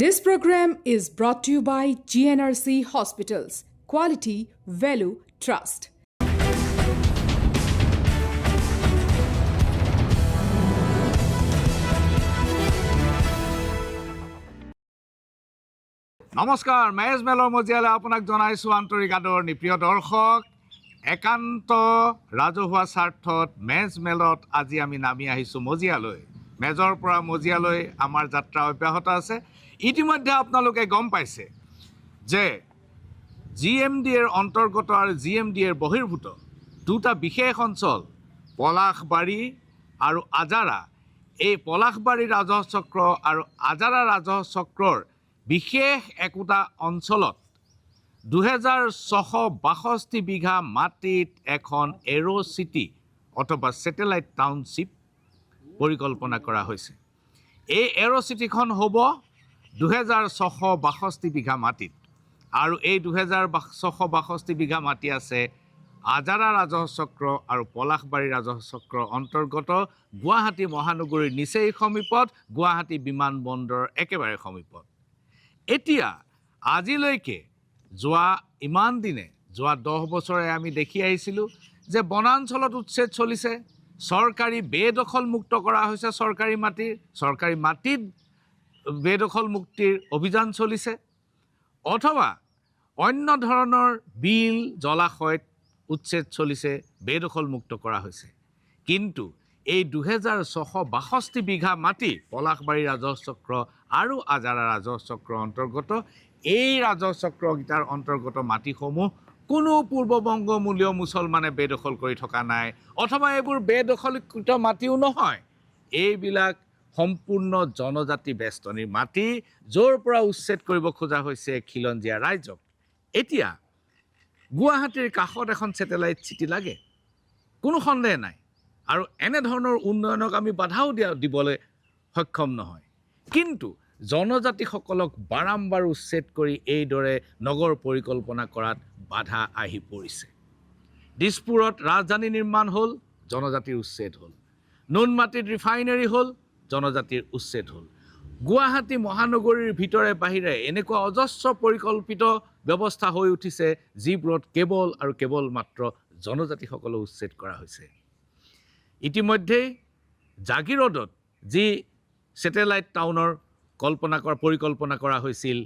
This program is brought to you by GNRC Hospitals. Quality, value, trust. নমস্কাৰ মেজ মেলৰ মজিয়ালে আপোনাক জনাইছোঁ আন্তৰিক আদৰণি প্ৰিয় দৰ্শক একান্ত ৰাজহুৱা স্বাৰ্থত মেজ মেলত আজি আমি নামি আহিছোঁ মজিয়ালৈ মেজৰ পৰা মজিয়ালৈ আমাৰ যাত্ৰা অব্যাহত আছে ইতিমধ্যে আপোনালোকে গম পাইছে যে জিএমডিৰ অন্তৰ্গত আৰু জিএমডিৰ বহিৰ্ভূত দুটা বিশেষ অঞ্চল পলাশবাৰী আৰু আজাৰা এই পলাশবাৰী ৰাজহ চক্ৰ আৰু আজাৰা ৰাজহ চক্ৰৰ বিশেষ একোটা অঞ্চলত 2662 বিঘা মাটিত এখন এৰো চিটি অথবা স্যাটেলাইট টাউনশ্বিপ পৰিকল্পনা কৰা হৈছে এই এৰো চিটিখন হ'ব 2662 বিঘা মাটিত আৰু এই 2662 বিঘা মাটি আছে আজাৰা ৰাজহ চক্ৰ আৰু পলাশবাৰী ৰাজহ চক্ৰৰ অন্তৰ্গত গুৱাহাটী মহানগৰীৰ নিচেই সমীপত গুৱাহাটী বিমানবন্দৰৰ একেবাৰে সমীপত এতিয়া আজিলৈকে যোৱা ইমান দিনে যোৱা 10 বছৰে আমি দেখি আহিছিলোঁ যে বনাঞ্চলত উচ্ছেদ চলিছে চৰকাৰী বেদখল মুক্ত কৰা হৈছে চৰকাৰী মাটিত বেদখল মুক্তিৰ অভিযান চলিছে অথবা অন্য ধৰণৰ বিল জলাশয়ত উচ্ছেদ চলিছে বেদখল মুক্ত কৰা হৈছে কিন্তু এই 2662 বিঘা মাটি পলাশবাৰী ৰাজহ চক্ৰ আৰু আজাৰা ৰাজহ চক্ৰৰ অন্তৰ্গত এই ৰাজহ চক্ৰকেইটাৰ অন্তৰ্গত মাটিসমূহ কোনো পূৰ্ববংগমূলীয় মুছলমানে বেদখল কৰি থকা নাই অথবা এইবোৰ বেদখলীকৃত মাটিও নহয় এইবিলাক সম্পূৰ্ণ জনজাতি বেষ্টনীৰ মাটি য'ৰ পৰা উচ্ছেদ কৰিব খোজা হৈছে খিলঞ্জীয়া ৰাইজক এতিয়া গুৱাহাটীৰ কাষত এখন স্যাটেলাইট চিটি লাগে কোনো সন্দেহ নাই আৰু এনেধৰণৰ উন্নয়নক আমি বাধাও দিবলৈ সক্ষম নহয় কিন্তু জনজাতিসকলক বাৰম্বাৰ উচ্ছেদ কৰি এইদৰে নগৰ পৰিকল্পনা কৰাত বাধা আহি পৰিছে দিছপুৰত ৰাজধানী নিৰ্মাণ হ'ল জনজাতিৰ উচ্ছেদ হ'ল নুনমাটিত ৰিফাইনাৰী হ'ল জনজাতিৰ উচ্ছেদ হ'ল গুৱাহাটী মহানগৰীৰ ভিতৰে বাহিৰে এনেকুৱা অজস্ৰ পৰিকল্পিত ব্যৱস্থা হৈ উঠিছে যিবোৰত কেৱল মাত্ৰ জনজাতিসকলক উচ্ছেদ কৰা হৈছে ইতিমধ্যে জাগিৰোডত যি স্যাটেলাইট টাউনৰ পৰিকল্পনা কৰা হৈছিল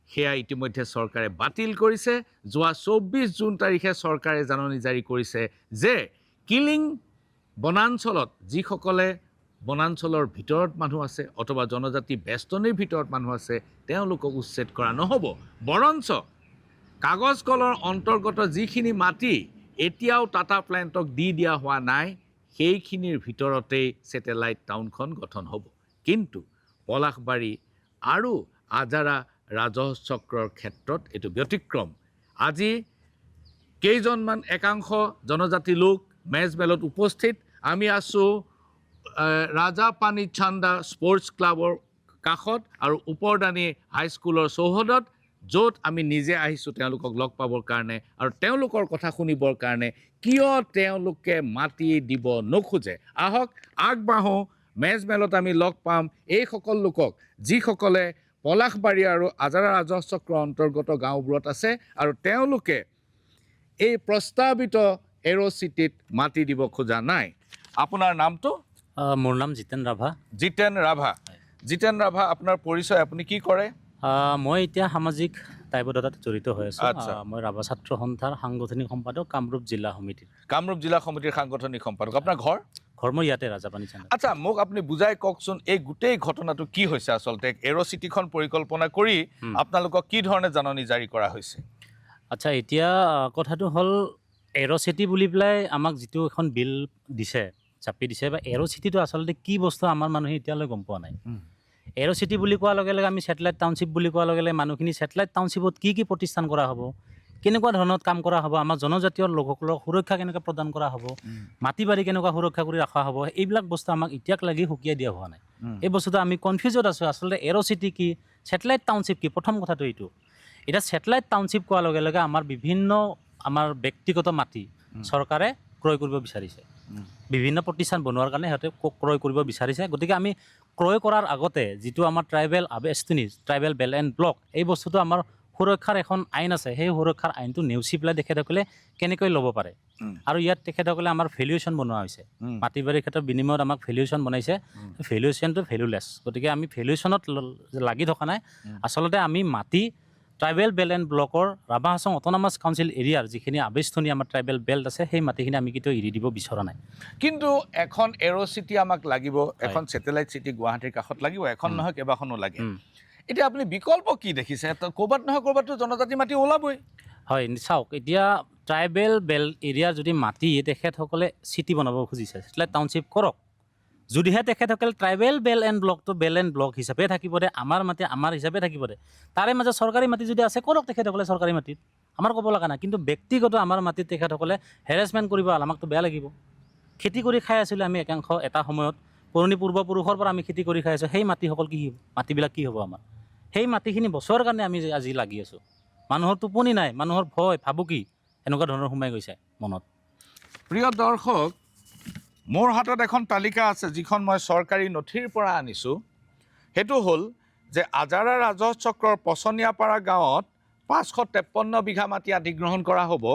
সেয়া ইতিমধ্যে চৰকাৰে বাতিল কৰিছে যোৱা 24 জুন তাৰিখে চৰকাৰে জাননী জাৰি কৰিছে যে কিলিং বনাঞ্চলত যিসকলে বনাঞ্চলৰ ভিতৰত মানুহ আছে অথবা জনজাতি বেষ্টনীৰ ভিতৰত মানুহ আছে তেওঁলোকক উচ্ছেদ কৰা নহ'ব বৰঞ্চ কাগজ কলৰ অন্তৰ্গত যিখিনি মাটি এতিয়াও টাটা প্লেণ্টক দিয়া হোৱা নাই সেইখিনিৰ ভিতৰতেই স্যাটেলাইট টাউনখন গঠন হ'ব কিন্তু পলাশবাৰী আৰু আজাৰা ৰাজহ চক্ৰৰ ক্ষেত্ৰত এইটো ব্যতিক্ৰম আজি কেইজনমান একাংশ জনজাতি লোক মেজমেলত উপস্থিত আমি আছোঁ ৰাজাপানী চান্দা স্পৰ্টছ ক্লাবৰ কাষত আৰু ওপৰদানী হাইস্কুলৰ চৌহদত য'ত আমি নিজে আহিছোঁ তেওঁলোকক লগ পাবৰ কাৰণে আৰু তেওঁলোকৰ কথা শুনিবৰ কাৰণে কিয় তেওঁলোকে মাটি দিব নোখোজে আহক আগবাঢ়ো মেজমেলত আমি লগ পাম এইসকল লোকক যিসকলে পলাশবাৰী আৰু আজাৰা ৰাজহ চক্ৰৰ অন্তৰ্গত গাঁওবোৰত আছে আৰু তেওঁলোকে এই প্ৰস্তাৱিত এৰো চিটিত মাটি দিব খোজা নাই আপোনাৰ নামটো মোৰ নাম জিতেন ৰাভা আপোনাৰ পৰিচয় আপুনি কি কৰে মই এতিয়া সামাজিক দায়বদ্ধতাত জড়িত হৈ আছোঁ মই ৰাভা ছাত্ৰ সন্থাৰ সাংগঠনিক সম্পাদক কামৰূপ জিলা সমিতিৰ সাংগঠনিক সম্পাদক আপোনাৰ ঘৰ মই ইয়াতে ৰাজাপানী চান্দা আচ্ছা মোক আপুনি বুজাই কওকচোন এই গোটেই ঘটনাটো কি হৈছে আচলতে এৰো চিটিখন পৰিকল্পনা কৰি আপোনালোকক কি ধৰণে জাননী জাৰি কৰা হৈছে আচ্ছা এতিয়া কথাটো হ'ল এৰো চিটি বুলি পেলাই আমাক যিটো এখন বিল চাপি দিছে বা এৰো চিটিটো আচলতে কি বস্তু আমাৰ মানুহে এতিয়ালৈ গম পোৱা নাই এৰো চিটি বুলি কোৱাৰ লগে লগে আমি স্যাটেলাইট টাউনশ্বিপ বুলি কোৱাৰ লগে লগে মানুহখিনি স্যাটেলাইট টাউনশ্বিপত কি প্ৰতিষ্ঠান কৰা হ'ব কেনেকুৱা ধৰণত কাম কৰা হ'ব আমাৰ জনজাতীয় লোকসকলক সুৰক্ষা কেনেকৈ প্ৰদান কৰা হ'ব মাটি বাৰী কেনেকুৱা সুৰক্ষা কৰি ৰখা হ'ব এইবিলাক বস্তু আমাক এতিয়াক লাগি সুকীয়াই দিয়া হোৱা নাই এই বস্তুটো আমি কনফিউজত আছোঁ আচলতে এৰো চিটি কি স্যাটেলাইট টাউনশ্বিপ কি প্ৰথম কথাটো এইটো এতিয়া স্যাটেলাইট টাউনশ্বিপ কোৱাৰ লগে লগে আমাৰ ব্যক্তিগত মাটি চৰকাৰে ক্ৰয় কৰিব বিচাৰিছে বিভিন্ন প্ৰতিষ্ঠান বনোৱাৰ কাৰণে সিহঁতে ক্ৰয় কৰিব বিচাৰিছে গতিকে আমি ক্ৰয় কৰাৰ আগতে যিটো আমাৰ ট্ৰাইবেল আবেষ্টনী ট্ৰাইবেল বেল এণ্ড ব্লক এই বস্তুটো আমাৰ সুৰক্ষাৰ এখন আইন আছে সেই সুৰক্ষাৰ আইনটো নেওচি পেলাই তেখেতসকলে কেনেকৈ ল'ব পাৰে আৰু ইয়াত তেখেতসকলে আমাৰ ভেলুৱেশ্যন বনোৱা হৈছে মাটি বাৰীৰ ক্ষেত্ৰত বিনিময়ত আমাক ভেলুৱেশ্যন বনাইছে ভেলুৱেশ্যনটো ভেলুলেছ গতিকে আমি ভেলুৱেশ্যনত লাগি থকা নাই আচলতে আমি মাটি ট্ৰাইবেল বেল এণ্ড ব্লকৰ ৰাভা হাছং অট'নমাছ কাউন্সিল এৰিয়াৰ যিখিনি আবেষ্টনী আমাৰ ট্ৰাইবেল বেল্ট আছে সেই মাটিখিনি আমি কেতিয়াও এৰি দিব বিচৰা নাই কিন্তু এখন এৰ' চিটি আমাক লাগিব এখন ছেটেলাইট চিটি গুৱাহাটীৰ কাষত লাগিব এখন নহয় কেইবাখনো লাগে এতিয়া আপুনি বিকল্প কি দেখিছে ক'ৰবাত নহয় ক'ৰবাততো জনজাতি মাটি ওলাবই হয় চাওক এতিয়া ট্ৰাইবেল বেল এৰিয়াৰ যদি মাটি তেখেতসকলে চিটি বনাব খুজিছে ছেটেলাইট টাউনশ্বিপ কৰক যদিহে তেখেতসকলে ট্ৰাইবেল বেল এণ্ড ব্লকটো বেল এণ্ড ব্লক হিচাপে থাকিব দে আমাৰ মাটি আমাৰ হিচাপে থাকিব দে তাৰে মাজত চৰকাৰী মাটি যদি আছে কৰক তেখেতসকলে চৰকাৰী মাটিত আমাৰ ক'ব লগা নাই কিন্তু ব্যক্তিগত আমাৰ মাটিত তেখেতসকলে হেৰেছমেণ্ট কৰিব আমাকতো বেয়া লাগিব খেতি কৰি খাই আছিলোঁ আমি একাংশ এটা সময়ত পুৰণি পূৰ্বপুৰুষৰ পৰা আমি খেতি কৰি খাই আছোঁ সেই মাটিসকল কি হ'ব মাটিবিলাক কি হ'ব আমাৰ সেই মাটিখিনি বছৰৰ কাৰণে আমি আজি লাগি আছোঁ মানুহৰ টোপনি নাই মানুহৰ ভয় ভাবুকি এনেকুৱা ধৰণৰ সোমাই গৈছে মনত প্ৰিয় দৰ্শক মোৰ হাতত এখন তালিকা আছে যিখন মই চৰকাৰী নথিৰ পৰা আনিছোঁ সেইটো হ'ল যে আজাৰা ৰাজহ চক্ৰৰ পচনীয়াপাৰা গাঁৱত 553 বিঘা মাটি অধিগ্ৰহণ কৰা হ'ব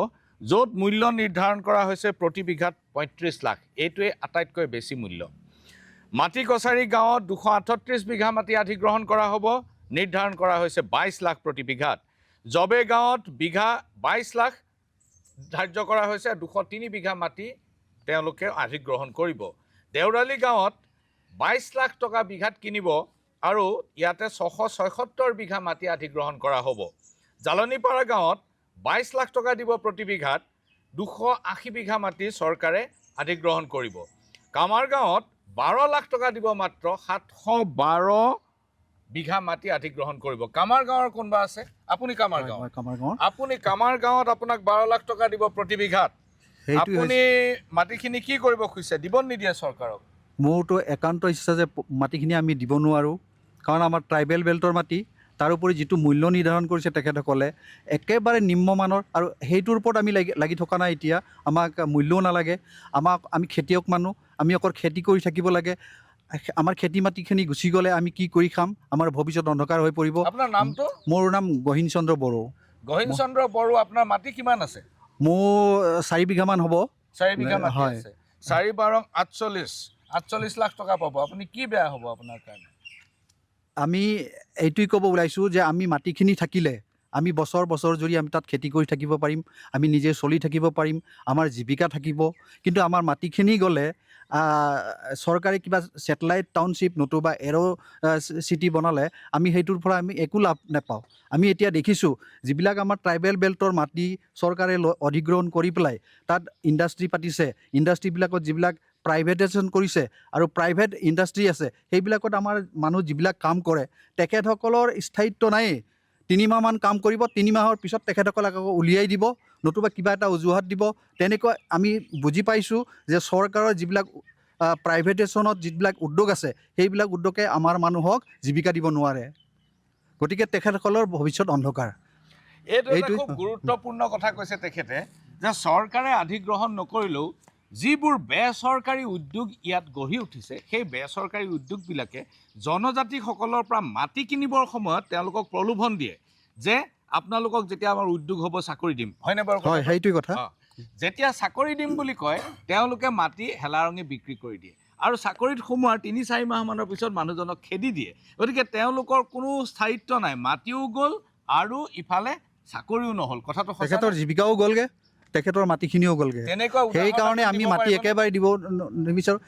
য'ত মূল্য নিৰ্ধাৰণ কৰা হৈছে প্ৰতি বিঘাত 35 লাখ এইটোৱে আটাইতকৈ বেছি মূল্য মাটি কছাৰী গাঁৱত 238 বিঘা মাটি অধিগ্ৰহণ কৰা হ'ব নিৰ্ধাৰণ কৰা হৈছে 22 লাখ প্ৰতি বিঘাত জবে গাঁৱত বিঘা 22 লাখ ধাৰ্য কৰা হৈছে 203 বিঘা মাটি তেওঁলোকে অধিগ্ৰহণ কৰিব দেউৰালী গাঁৱত 22 লাখ টকা বিঘাত কিনিব আৰু ইয়াতে 676 বিঘা মাটি অধিগ্ৰহণ কৰা হ'ব জালনীপাৰা গাঁৱত 22 লাখ টকা দিব প্ৰতি বিঘাত 280 বিঘা মাটি চৰকাৰে অধিগ্ৰহণ কৰিব কামাৰ গাঁৱত 12 লাখ টকা দিব মাত্ৰ 712 বিঘা মাটি অধিগ্ৰহণ কৰিব কামাৰ গাঁৱৰ কোনবা আছে আপুনি কামাৰ গাঁও আপুনি কামাৰ গাঁৱত আপোনাক 12 লাখ টকা দিব প্ৰতি বিঘাত আপুনি মাটিখিনি কি কৰিব খুজিছে দিব নিদিয়ে চৰকাৰক মোৰতো একান্ত ইচ্ছা যে মাটিখিনি আমি দিব নোৱাৰোঁ কাৰণ আমাৰ ট্ৰাইবেল বেল্টৰ মাটি তাৰোপৰি যিটো মূল্য নিৰ্ধাৰণ কৰিছে তেখেতসকলে একেবাৰে নিম্নমানৰ আৰু সেইটোৰ ওপৰত আমি লাগি থকা নাই এতিয়া আমাক মূল্যও নালাগে আমি খেতিয়ক মানুহ আমি অকল খেতি কৰি থাকিব লাগে আমাৰ খেতি মাটিখিনি গুচি গ'লে আমি কি কৰি খাম আমাৰ ভৱিষ্যত অন্ধকাৰ হৈ পৰিব আপোনাৰ নামটো মোৰ নাম গহীন চন্দ্ৰ বড়ো আপোনাৰ মাটি কিমান আছে মোৰ 4 বিঘামান হ'ব 4 বিঘা মাটি আছে 4 বাৰং 48 লাখ টকা পাব আপুনি কি বেয়া হ'ব আপোনাৰ কাৰণে আমি এইটোৱে ক'ব ওলাইছোঁ যে আমি মাটিখিনি থাকিলে আমি বছৰ জুৰি আমি তাত খেতি কৰি থাকিব পাৰিম আমি নিজে চলি থাকিব পাৰিম আমাৰ জীৱিকা থাকিব কিন্তু আমাৰ মাটিখিনি গ'লে চৰকাৰে কিবা ছেটেলাইট টাউনশ্বিপ নতুবা এৰ' চিটি বনালে আমি সেইটোৰ পৰা আমি একো লাভ নাপাওঁ আমি এতিয়া দেখিছোঁ যিবিলাক আমাৰ ট্ৰাইবেল বেল্টৰ মাটি চৰকাৰে অধিগ্ৰহণ কৰি পেলাই তাত ইণ্ডাষ্ট্ৰী পাতিছে ইণ্ডাষ্ট্ৰীবিলাকত যিবিলাক প্ৰাইভেটাইজেশ্যন কৰিছে আৰু প্ৰাইভেট ইণ্ডাষ্ট্ৰী আছে সেইবিলাকত আমাৰ মানুহ যিবিলাক কাম কৰে তেখেতসকলৰ স্থায়িত্ব নাই 3 মাহমান কাম কৰিব 3 মাহৰ পিছত তেখেতসকলক আকৌ উলিয়াই দিব নতুবা কিবা এটা অজুহাত দিব তেনেকুৱা আমি বুজি পাইছোঁ যে চৰকাৰৰ যিবিলাক প্ৰাইভেটাইজেশ্যনত যিবিলাক উদ্যোগ আছে সেইবিলাক উদ্যোগে আমাৰ মানুহক জীৱিকা দিব নোৱাৰে গতিকে তেখেতসকলৰ ভৱিষ্যত অন্ধকাৰ এইটো খুব গুৰুত্বপূৰ্ণ কথা কৈছে তেখেতে যে চৰকাৰে অধিগ্ৰহণ নকৰিলেও যিবোৰ বেচৰকাৰী উদ্যোগ ইয়াত গঢ়ি উঠিছে সেই বেচৰকাৰী উদ্যোগবিলাকে জনজাতিসকলৰ পৰা মাটি কিনিবৰ সময়ত তেওঁলোকক প্ৰলোভন দিয়ে যে আপোনালোকক যেতিয়া আমাৰ উদ্যোগ হ'ব চাকৰি দিম হয়নে বাৰু হয় সেইটোৱে কথা যেতিয়া চাকৰি দিম বুলি কয় তেওঁলোকে মাটি হেলাৰঙে বিক্ৰী কৰি দিয়ে আৰু চাকৰিত সোমোৱাৰ 3-4 মাহমানৰ পিছত মানুহজনক খেদি দিয়ে গতিকে তেওঁলোকৰ কোনো স্থায়িত্ব নাই মাটিও গ'ল আৰু ইফালে চাকৰিও নহ'ল কথাটো তেখেতৰ জীৱিকাও গ'লগৈ তেখেতৰ মাটিখিনিও গ'লগৈ সেইকাৰণে আমি মাটি একেবাৰে দিব নিবিচাৰোঁ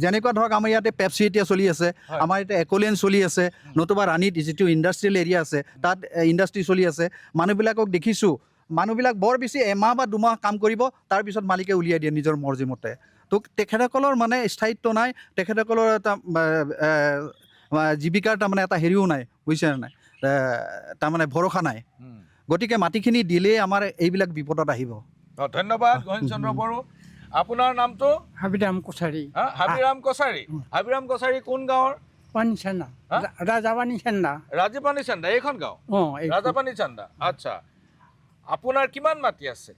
যেনেকুৱা ধৰক আমাৰ ইয়াতে পেপচি এতিয়া চলি আছে আমাৰ ইয়াতে একোলেণ্ড চলি আছে নতুবা ৰাণীত যিটো ইণ্ডাষ্ট্ৰিয়েল এৰিয়া আছে তাত ইণ্ডাষ্ট্ৰি চলি আছে মানুহবিলাকক দেখিছোঁ মানুহবিলাক বৰ বেছি এমাহ বা 2 মাহ কাম কৰিব তাৰপিছত মালিকে উলিয়াই দিয়ে নিজৰ মৰ্জিমতে তো তেখেতসকলৰ মানে স্থায়িত্ব নাই তেখেতসকলৰ এটা জীৱিকাৰ তাৰমানে এটা হেৰিও নাই বুজিছে নাই তাৰমানে ভৰসা নাই গতিকে মাটিখিনি দিলেই আমাৰ এইবিলাক বিপদত আহিব ধন্যবাদ গহীন চন্দ্ৰ বড়ো আপোনাৰ নামটো হাবিৰাম কছাৰী হাবিৰাম কছাৰী কোন গাঁৱৰ পানীচান্দা ৰাজাপানী চান্দা ৰাজাপানী চান্দা এইখন গাঁও ৰাজাপানী চান্দা আচ্ছা আপোনাৰ কিমান মাটি আছে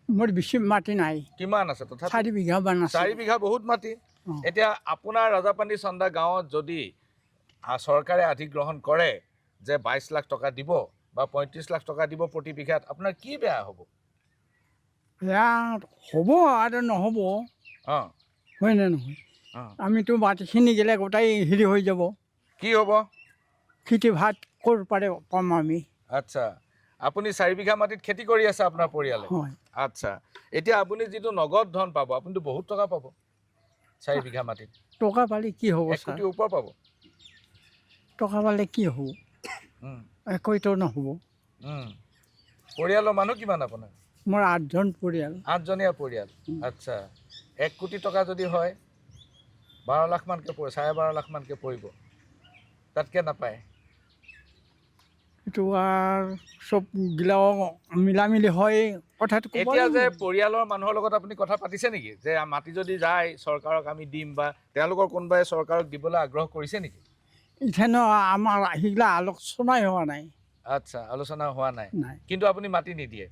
মোৰ বেছি মাটি নাই কিমান আছে তথাপি 4 বিঘামান আছে 4 বিঘা বহুত মাটি এতিয়া আপোনাৰ ৰাজাপানী চন্দা গাঁৱত যদি চৰকাৰে অধিগ্ৰহণ কৰে যে 22 লাখ টকা দিব বা 35 লাখ টকা দিব প্ৰতি বিঘাত, আপোনাৰ কি বেয়া হ'ব? এয়া হ'ব আৰু নহ'ব, অঁ হয় নে নহয়? অঁ আমিতো মাটিখিনি গেলে গোটাই হেৰি হৈ যাব, কি হ'ব? খেতি ভাত ক'ৰ পাৰে পাম আমি? আচ্ছা, আপুনি 4 বিঘা মাটিত খেতি কৰি আছে আপোনাৰ পৰিয়ালে? হয়। আচ্ছা, এতিয়া আপুনি যিটো নগদ ধন পাব, আপুনিতো বহুত টকা পাব 4 বিঘা মাটিত, টকা পালে কি হ'ব 1 ছাৰ? কোটিৰ ওপৰ পাব। টকা পালে কি হ'ব? উম, একোতো নহ'ব। উম। পৰিয়ালৰ মানুহ কিমান আপোনাৰ? মোৰ 8জন পৰিয়াল। 8জনীয়া পৰিয়াল। আচ্ছা, 1 কোটি টকা যদি হয় 12 লাখ মানকৈ 12.5 লাখ মানকৈ পৰিব, তাতকৈ নাপায়। এইটো আৰু চব গিলাও মিলামিলি হয় কথাটো ক'ব এতিয়া যে লাগিব। পৰিয়ালৰ মানুহৰ লগত আপুনি কথা পাতিছে নেকি যে মাটি যদি যায় চৰকাৰক আমি দিম, বা তেওঁলোকৰ কোনোবাই চৰকাৰক দিবলৈ আগ্ৰহ কৰিছে নেকি? ইথানো আমাৰ সেইগিলা আলোচনাই হোৱা নাই। আচ্ছা, আলোচনা হোৱা নাই, নাই কিন্তু আপুনি মাটি নিদিয়ে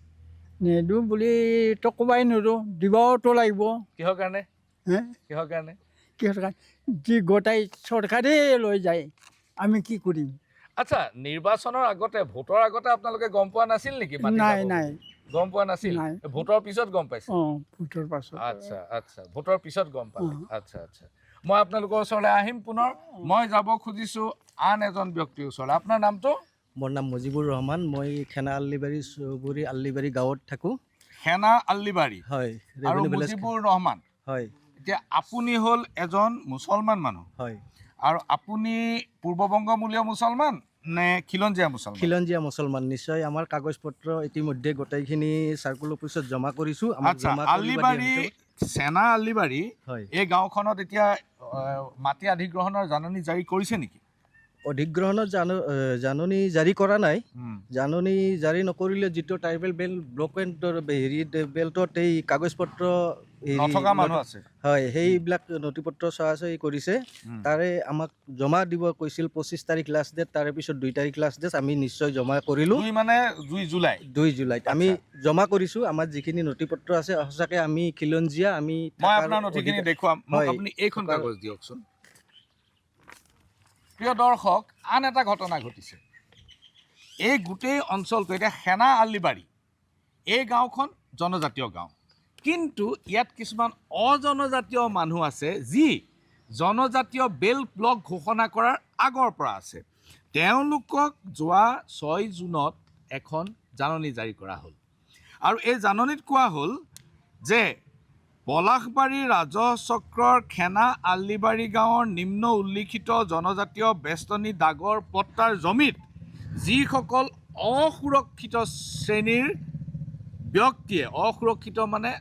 নিদিওঁ বুলিতো ক'বাই নোৱাৰোঁ, দিবওতো লাগিব। কিহৰ কাৰণে? হে কিহৰ কাৰণে? কিহৰ কাৰণে? যি গোটাই চৰকাৰেই লৈ যায়, আমি কি কৰিম? আচ্ছা, নিৰ্বাচনৰ আগতে, ভোটৰ আগতে আপোনালোকে গম পোৱা নাছিল নেকি মাটি নাই যাব বুলি? নাই গম পোৱা নাছিল? নাই। ভোটৰ পিছত গম পাইছে? অঁ ভোটৰ পাছত। আচ্ছা আচ্ছা, ভোটৰ পিছত গম পালে। অঁ। আচ্ছা আচ্ছা, মই আপোনালোকৰ ওচৰলৈ আহিম পুনৰ। মই যাব খুজিছোঁ আন এজন ব্যক্তিৰ ওচৰলৈ। আপোনাৰ নামটো? মোৰ নাম মুজিবুৰ ৰহমান, মই খেনা আল্লিবাৰী চুবুৰী আল্লিবাৰী গাঁৱত থাকোঁ। সেনা আল্লিবাৰী হয়, আৰু ৰেভিনিউ ভিলেজ। মুজিবুৰ ৰহমান। হয় এতিয়া আপুনি হ'ল এজন মুছলমান মানুহ, হয়, আৰু আপুনি পূৰ্ববংগমূলীয় মুছলমান নে খিলঞ্জীয়া মুছলমান? খিলঞ্জীয়া মুছলমান। নিশ্চয় আমাৰ কাগজ পত্ৰ ইতিমধ্যে গোটেইখিনি চাৰ্কুল অফিচত জমা কৰিছোঁ। আমাক আচ্ছা, জমা কৰি আল্লিবাৰী, সেনা আল্লিবাৰী, হয়, এই গাঁওখনত এতিয়া মাটি অধিগ্ৰহণৰ জাননী জাৰি কৰিছে নেকি? অধিগ্ৰহণত জাননী জাৰি কৰা নাই। উম। জাননী জাৰি নকৰিলে যিটো ট্ৰাইবেল বেল্ট ব্লক এণ্ড হেৰি বেল্টত এই কাগজ পত্ৰ নথকা মানুহ আছে। হয়, সেইবিলাক নথি পত্ৰ চোৱাচৰি কৰিছে। তাৰে আমাক জমা দিব কৈছিল 25 তাৰিখ লাষ্ট ডেট, তাৰে পিছত 2 তাৰিখ লাষ্ট ডেট। আমি নিশ্চয় জমা কৰিলোঁ। 2 মানে 2 জুলাই। 2 জুলাইত আমি জমা কৰিছোঁ। আমাৰ যিখিনি নথি পত্ৰ আছে, সঁচাকৈ আমি খিলঞ্জীয়া, আমি মই আপোনাৰ নথিখিনি দেখুৱাম, মোক হয়, আপুনি এইখন কাগজ দিয়কচোন। প্ৰিয় দৰ্শক, আন এটা ঘটনা ঘটিছে। এই গোটেই অঞ্চলটো, এতিয়া সেনা আল্লিবাৰী, এই গাঁওখন জনজাতীয় গাঁও, কিন্তু ইয়াত কিছুমান অজনজাতীয় মানুহ আছে যি জনজাতীয় বেল্ট ব্লক ঘোষণা কৰাৰ আগৰ পৰা আছে। তেওঁলোকক যোৱা 6 জুনত এখন জাননী জাৰি কৰা হ'ল, আৰু এই জাননীত কোৱা হ'ল যে পলাশবাৰী ৰাজহ চক্ৰৰ খেনা আল্লিবাৰী গাঁৱৰ নিম্ন উল্লিখিত জনজাতীয় বেষ্টনী দাগৰ পট্টাৰ জমিত যিসকল অসুৰক্ষিত শ্ৰেণীৰ ব্যক্তিয়ে, অসুৰক্ষিত মানে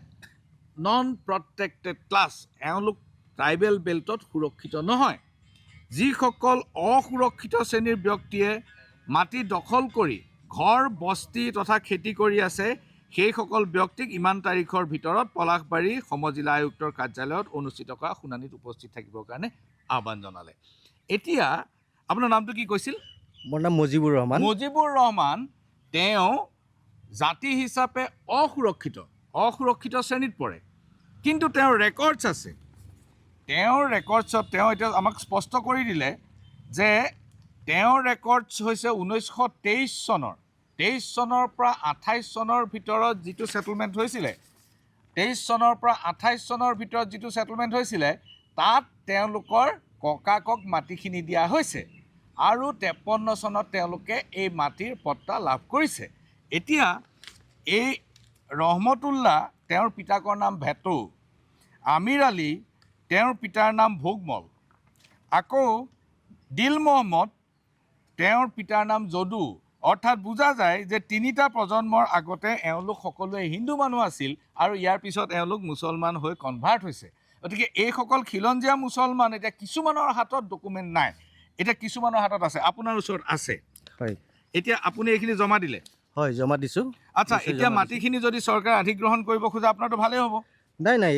নন প্ৰটেক্টেড ক্লাছ, এওঁলোক ট্ৰাইবেল বেল্টত সুৰক্ষিত নহয়, যিসকল অসুৰক্ষিত শ্ৰেণীৰ ব্যক্তিয়ে মাটি দখল কৰি ঘৰ বস্তি তথা খেতি কৰি আছে, সেইসকল ব্যক্তিক ইমান তাৰিখৰ ভিতৰত পলাশবাৰী সমজিলা আয়ুক্তৰ কাৰ্যালয়ত অনুষ্ঠিত কৰা শুনানিত উপস্থিত থাকিবৰ কাৰণে আহ্বান জনালে। এতিয়া আপোনাৰ নামটো কি কৈছিল? মোৰ নাম মুজিবুৰ ৰহমান। মুজিবুৰ ৰহমান, তেওঁ জাতি হিচাপে অসুৰক্ষিত শ্ৰেণীত পৰে, কিন্তু তেওঁৰ ৰেকৰ্ডছ আছে। তেওঁৰ ৰেকৰ্ডছত তেওঁ এতিয়া আমাক স্পষ্ট কৰি দিলে যে তেওঁৰ ৰেকৰ্ডছ হৈছে 1923 চনৰ। 23 চনৰ পৰা 28 চনৰ ভিতৰত যিটো ছেটেলমেণ্ট হৈছিলে, 23 চনৰ পৰা 28 চনৰ ভিতৰত যিটো ছেটেলমেণ্ট হৈছিলে, তাত তেওঁলোকৰ ককাকক মাটিখিনি দিয়া হৈছে, আৰু 53 চনত তেওঁলোকে এই মাটিৰ পট্টা লাভ কৰিছে। এতিয়া এই ৰহমতুল্লাহ, তেওঁৰ পিতাকৰ নাম ভেটৌ, আমিৰ আলী, তেওঁৰ পিতাৰ নাম ভোগমল, আকৌ দিল মহম্মদ, তেওঁৰ পিতাৰ নাম যদু। অৰ্থাৎ বুজা যায় যে 3টা প্ৰজন্মৰ আগতে এওঁলোক সকলোৱে হিন্দু মানুহ আছিল, আৰু ইয়াৰ পিছত এওঁলোক মুছলমান হৈ কনভাৰ্ট হৈছে। গতিকে এইসকল খিলঞ্জীয়া মুছলমান। এতিয়া কিছুমানৰ হাতত ডকুমেণ্ট নাই, এতিয়া কিছুমানৰ হাতত আছে, আপোনাৰ ওচৰত আছে। হয় এতিয়া আপুনি এইখিনি জমা দিলে? হয়, জমা দিছোঁ। আচ্ছা, নিশ্চয় এতিয়া জমা দিছোঁ। মাটিখিনি যদি চৰকাৰে অধিগ্ৰহণ কৰিব খোজে, আপোনাৰতো ভালেই হ'ব। নাই নাই,